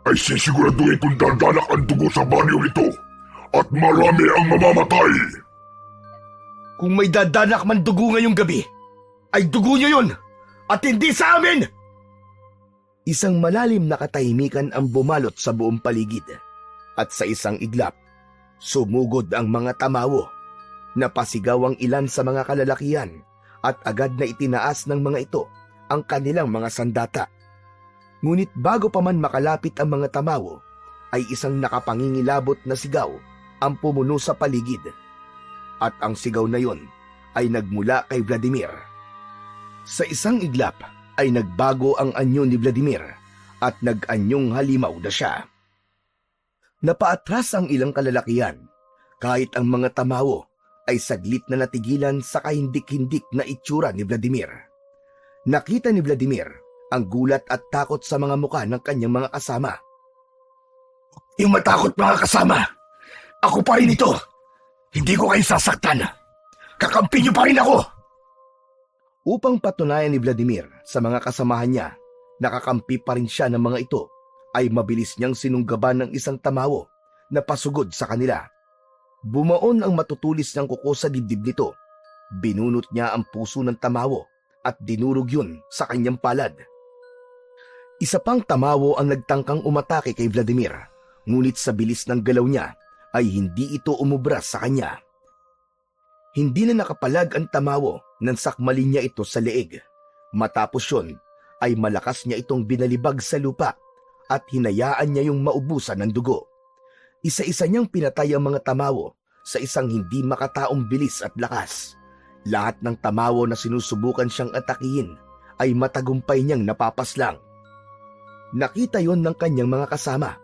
ay sisiguraduhin kung dadalak ang dugo sa baryong ito at marami ang mamamatay.
Kung may dadanak man dugo ngayong gabi, ay dugo niyo yun at hindi sa amin!
Isang malalim na katahimikan ang bumalot sa buong paligid at sa isang iglap, sumugod ang mga tamawo. Napasigaw ang ilan sa mga kalalakihan at agad na itinaas ng mga ito ang kanilang mga sandata. Ngunit bago pa man makalapit ang mga tamawo, ay isang nakapangingilabot na sigaw ang pumuno sa paligid. At ang sigaw na yon ay nagmula kay Vladimir. Sa isang iglap ay nagbago ang anyo ni Vladimir at nag-anyong halimaw na siya. Napaatras ang ilang kalalakihan, kahit ang mga tamawo ay saglit na natigilan sa kahindik-hindik na itsura ni Vladimir. Nakita ni Vladimir ang gulat at takot sa mga muka ng kanyang mga kasama.
Yung matakot mga kasama, ako pa rin ito. Hindi ko kayo sasaktan. Kakampi niyo pa rin ako.
Upang patunayan ni Vladimir sa mga kasamahan niya, nakakampi pa rin siya ng mga ito, ay mabilis niyang sinunggaban ng isang tamawo na pasugod sa kanila. Bumaon ang matutulis ng kuko sa dibdib nito. Binunot niya ang puso ng tamawo at dinurog yun sa kanyang palad. Isa pang tamawo ang nagtangkang umatake kay Vladimir, ngunit sa bilis ng galaw niya ay hindi ito umubra sa kanya. Hindi na nakapalag ang tamawo nang sakmalin niya ito sa leeg. Matapos yun, ay malakas niya itong binalibag sa lupa at hinayaan niya yung maubusan ng dugo. Isa-isa niyang pinatay ang mga tamawo sa isang hindi makataong bilis at lakas. Lahat ng tamawo na sinusubukan siyang atakihin ay matagumpay niyang napapaslang. Nakita yon ng kanyang mga kasama,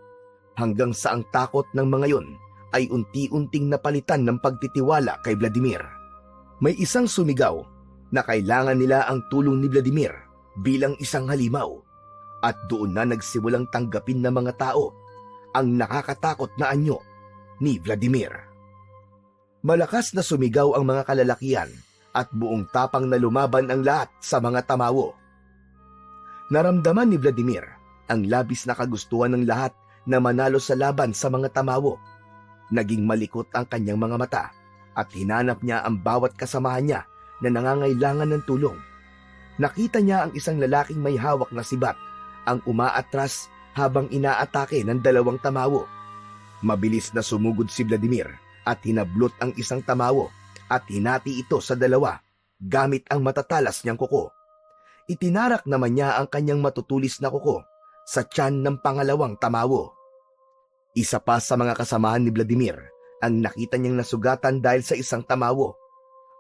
hanggang sa ang takot ng mga yon ay unti-unting napalitan ng pagtitiwala kay Vladimir. May isang sumigaw na kailangan nila ang tulong ni Vladimir bilang isang halimaw, at doon na nagsimulang tanggapin ng mga tao ang nakakatakot na anyo ni Vladimir. Malakas na sumigaw ang mga kalalakihan at buong tapang na lumaban ang lahat sa mga tamawo. Naramdaman ni Vladimir ang labis na kagustuhan ng lahat na manalo sa laban sa mga tamawo. Naging malikot ang kanyang mga mata at hinanap niya ang bawat kasamahan niya na nangangailangan ng tulong. Nakita niya ang isang lalaking may hawak na sibat ang umaatras habang inaatake ng dalawang tamawo. Mabilis na sumugod si Vladimir at hinablot ang isang tamawo at hinati ito sa dalawa gamit ang matatalas niyang kuko. Itinarak naman niya ang kanyang matutulis na kuko sa tiyan ng pangalawang tamawo. Isa pa sa mga kasamahan ni Vladimir ang nakita niyang nasugatan dahil sa isang tamawo.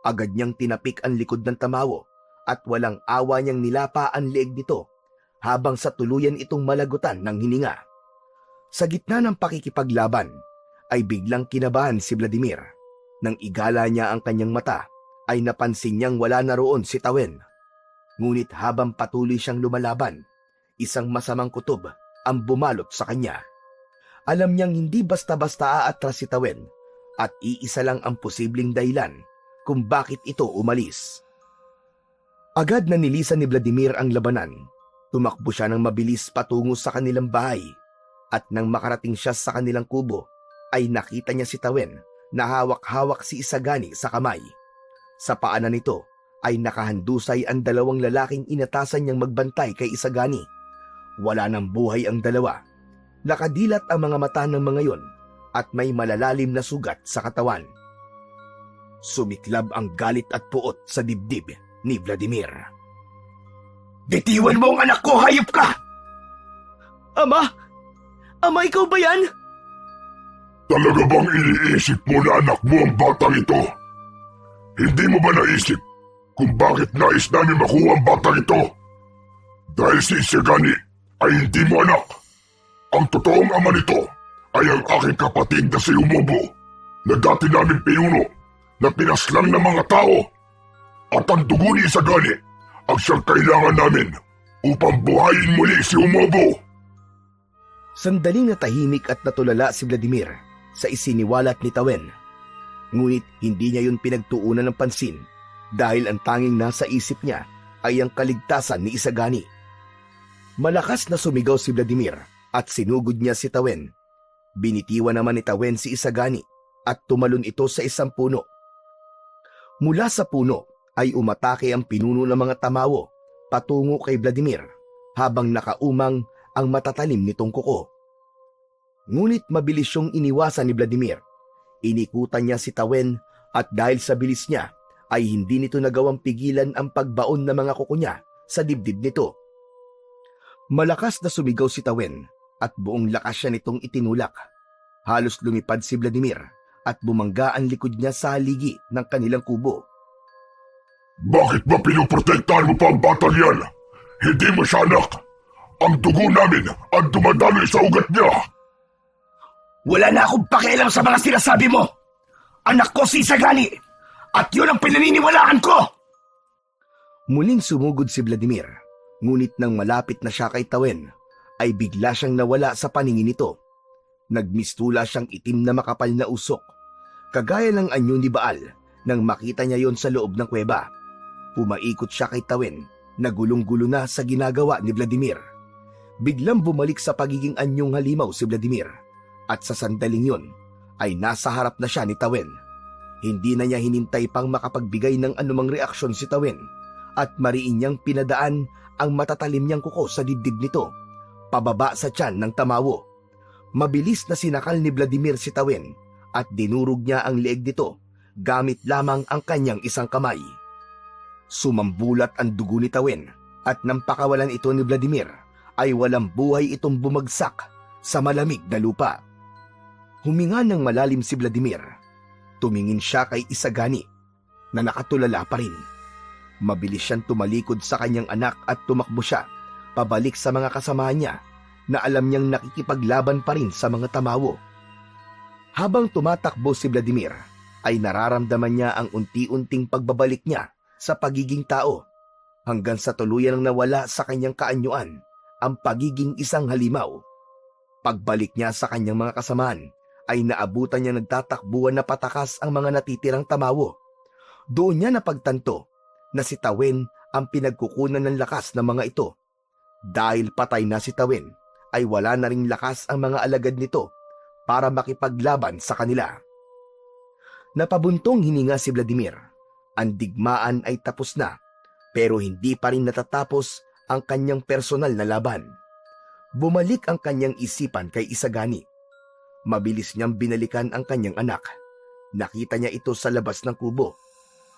Agad niyang tinapik ang likod ng tamawo at walang awa niyang nilapa ang leeg nito habang sa tuluyan itong malagutan ng hininga. Sa gitna ng pakikipaglaban ay biglang kinabahan si Vladimir. Nang igala niya ang kanyang mata ay napansin niyang wala na roon si Tawen. Ngunit habang patuloy siyang lumalaban, isang masamang kutob ang bumalot sa kanya. Alam niyang hindi basta-basta aatras si Tawen at iisa lang ang posibleng dahilan kung bakit ito umalis. Agad na nilisan ni Vladimir ang labanan. Tumakbo siya ng mabilis patungo sa kanilang bahay at nang makarating siya sa kanilang kubo ay nakita niya si Tawen na hawak-hawak si Isagani sa kamay. Sa paanan nito ay nakahandusay ang dalawang lalaking inatasan niyang magbantay kay Isagani. Wala nang buhay ang dalawa. Nakadilat ang mga mata ng mga yon at may malalalim na sugat sa katawan. Sumiklab ang galit at puot sa dibdib ni Vladimir.
Bitiwan mo ang anak ko, hayop ka!
Ama! Ama, ikaw ba yan?
Talaga bang iniisip mo na anak mo ang batang ito? Hindi mo ba naisip kung bakit nais namin makuha ang batang ito? Dahil si Isagani ay hindi mo anak. Ang totoong ama nito ay ang aking kapatid na si Umobo, na dati namin pinuno, na pinaslang ng mga tao. At ang dugo ni Isagani ang siyang kailangan namin upang buhayin muli si Umobo.
Sandaling natahimik at natulala si Vladimir sa isiniwalat ni Tawen. Ngunit hindi niya yun pinagtuunan ng pansin dahil ang tanging nasa isip niya ay ang kaligtasan ni Isagani. Malakas na sumigaw si Vladimir at sinugod niya si Tawen. Binitiwan naman ni Tawen si Isagani at tumalon ito sa isang puno. Mula sa puno ay umatake ang pinuno ng mga tamawo patungo kay Vladimir habang nakaumang ang matatalim nitong kuko. Ngunit mabilis siyang iniwasan ni Vladimir. Inikutan niya si Tawen at dahil sa bilis niya ay hindi nito nagawang pigilan ang pagbaon ng mga kuko niya sa dibdib nito. Malakas na sumigaw si Tawen at buong lakas siya nitong itinulak. Halos lumipad si Vladimir at bumangga ang likod niya sa haligi ng kanilang kubo.
Bakit ba pinoprotektahan mo pa ang batang yan? Hindi mo siya anak. Ang dugo namin ang dumadami sa ugat niya.
Wala na akong pakialam sa mga sinasabi mo. Anak ko si Isagani at yun ang pinaniniwalaan ko.
Muling sumugod si Vladimir, ngunit nang malapit na siya kay Tawen, ay bigla siyang nawala sa paningin nito. Nagmistula siyang itim na makapal na usok, kagaya ng anyo ni Baal nang makita niya yon sa loob ng kuweba. Pumaikot siya kay Tawen, nagulong-gulo na sa ginagawa ni Vladimir. Biglang bumalik sa pagiging anyong halimaw si Vladimir at sa sandaling yon ay nasa harap na siya ni Tawen. Hindi na niya hinintay pang makapagbigay ng anumang reaksyon si Tawen at mariin niyang pinadaan ang matatalim niyang kuko sa dibdib nito, pababa sa tiyan ng tamawo. Mabilis na sinakal ni Vladimir si Tawen at dinurog niya ang leeg nito gamit lamang ang kanyang isang kamay. Sumambulat ang dugo ni Tawen at nang pakawalan ito ni Vladimir ay walang buhay itong bumagsak sa malamig na lupa. Huminga ng malalim si Vladimir. Tumingin siya kay Isagani na nakatulala pa rin. Mabilis siyang tumalikod sa kanyang anak at tumakbo siya pabalik sa mga kasama niya na alam niyang nakikipaglaban pa rin sa mga tamawo. Habang tumatakbo si Vladimir ay nararamdaman niya ang unti-unting pagbabalik niya sa pagiging tao hanggang sa tuluyan ang nawala sa kanyang kaanyuan ang pagiging isang halimaw. Pagbalik niya sa kanyang mga kasamaan ay naabutan niya nagtatakbuhan na patakas ang mga natitirang tamawo. Doon niya napagtanto na si Tawen ang pinagkukunan ng lakas ng mga ito. Dahil patay na si Tawen ay wala na ring lakas ang mga alagad nito para makipaglaban sa kanila. Napabuntong hininga si Vladimir. Ang digmaan ay tapos na pero hindi pa rin natatapos ang kanyang personal na laban. Bumalik ang kanyang isipan kay Isagani. Mabilis niyang binalikan ang kanyang anak. Nakita niya ito sa labas ng kubo.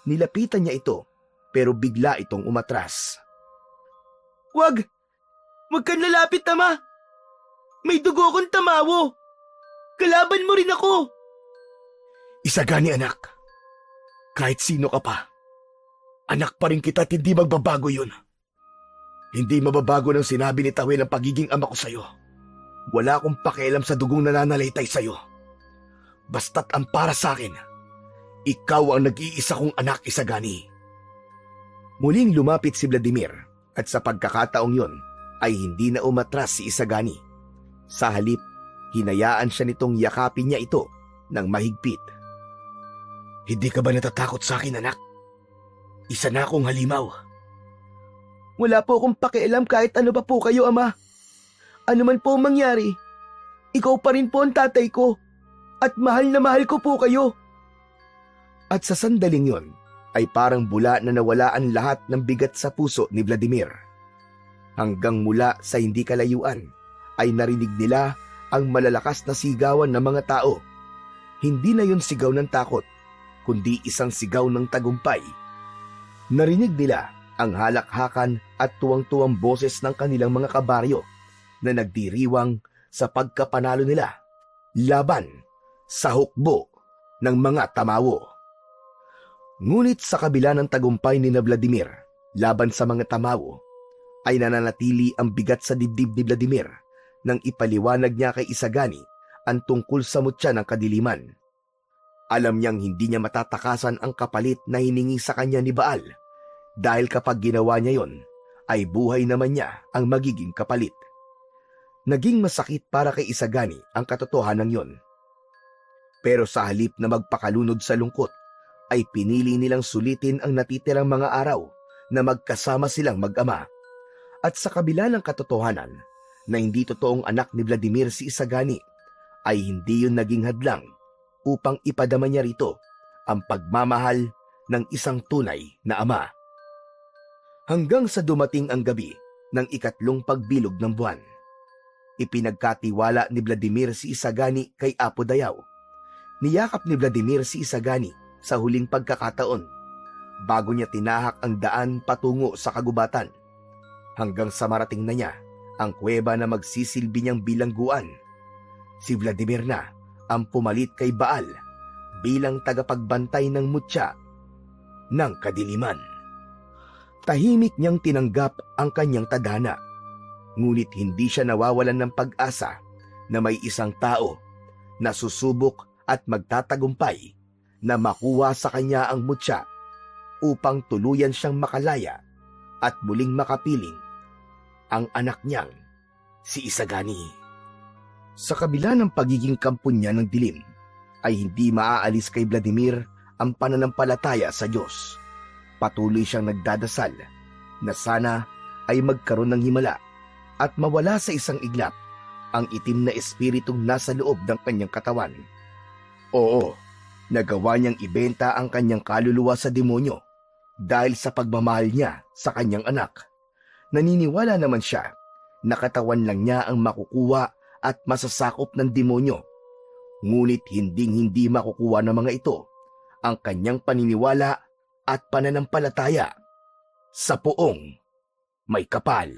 Nilapitan niya ito pero bigla itong umatras. Wag! Wag kang lalapit, Ama! May dugo akong tamawo! Kalaban mo rin ako! Isagani, anak. Kahit sino ka pa, anak pa rin kita at hindi magbabago yun. Hindi mababago ng sinabi ni Tawel ang pagiging ama ko sa'yo. Wala akong pakialam sa dugong nananalaytay sa'yo. Basta't ang para sa akin, ikaw ang nag-iisa kong anak, Isagani. Muling lumapit si Vladimir at sa pagkakataong yon ay hindi na umatras si Isagani. Sa halip, hinayaan siya nitong yakapin niya ito ng mahigpit. Hindi ka ba natatakot sa akin, anak? Isa na akong halimaw. Wala po akong pakialam kahit ano pa po kayo, Ama. Ano man po mangyari, ikaw pa rin po ang tatay ko at mahal na mahal ko po kayo. At sa sandaling yon ay parang bula na nawala ang lahat ng bigat sa puso ni Vladimir. Hanggang mula sa hindi kalayuan ay narinig nila ang malalakas na sigawan ng mga tao. Hindi na yon sigaw ng takot, kundi isang sigaw ng tagumpay. Narinig nila ang halakhakan at tuwang-tuwang boses ng kanilang mga kabaryo na nagdiriwang sa pagkapanalo nila laban sa hukbo ng mga tamawo. Ngunit sa kabila ng tagumpay ni Vladimir laban sa mga tamawo, ay nananatili ang bigat sa dibdib ni Vladimir nang ipaliwanag niya kay Isagani ang tungkol sa mutya ng kadiliman. Alam niyang hindi niya matatakasan ang kapalit na hiningi sa kanya ni Baal, dahil kapag ginawa niya yon, ay buhay naman niya ang magiging kapalit. Naging masakit para kay Isagani ang katotohanan yon. Pero sa halip na magpakalunod sa lungkot, ay pinili nilang sulitin ang natitirang mga araw na magkasama silang mag-ama. At sa kabila ng katotohanan na hindi totoong anak ni Vladimir si Isagani, ay hindi yun naging hadlang upang ipadama niya rito ang pagmamahal ng isang tunay na ama. Hanggang sa dumating ang gabi ng ikatlong pagbilog ng buwan, ipinagkatiwala ni Vladimir si Isagani kay Apo Dayaw. Niyakap ni Vladimir si Isagani sa huling pagkakataon bago niya tinahak ang daan patungo sa kagubatan, hanggang sa marating na niya ang kuweba na magsisilbi niyang bilangguan. Si Vladimir na ang pumalit kay Baal bilang tagapagbantay ng mutya ng kadiliman. Tahimik niyang tinanggap ang kanyang tadhana, ngunit hindi siya nawawalan ng pag-asa na may isang tao na susubok at magtatagumpay na makuha sa kanya ang mutya upang tuluyan siyang makalaya at muling makapiling ang anak niyang si Isagani. Sa kabila ng pagiging kampon niya ng dilim, ay hindi maaalis kay Vladimir ang pananampalataya sa Diyos. Patuloy siyang nagdadasal na sana ay magkaroon ng himala at mawala sa isang iglap ang itim na espiritong nasa loob ng kanyang katawan. Oo, nagawa niyang ibenta ang kanyang kaluluwa sa demonyo dahil sa pagmamahal niya sa kanyang anak. Naniniwala naman siya na katawan lang niya ang makukuha at masasakop ng demonyo. Ngunit hindi makukuha ng mga ito ang kanyang paniniwala at pananampalataya sa poong may kapal.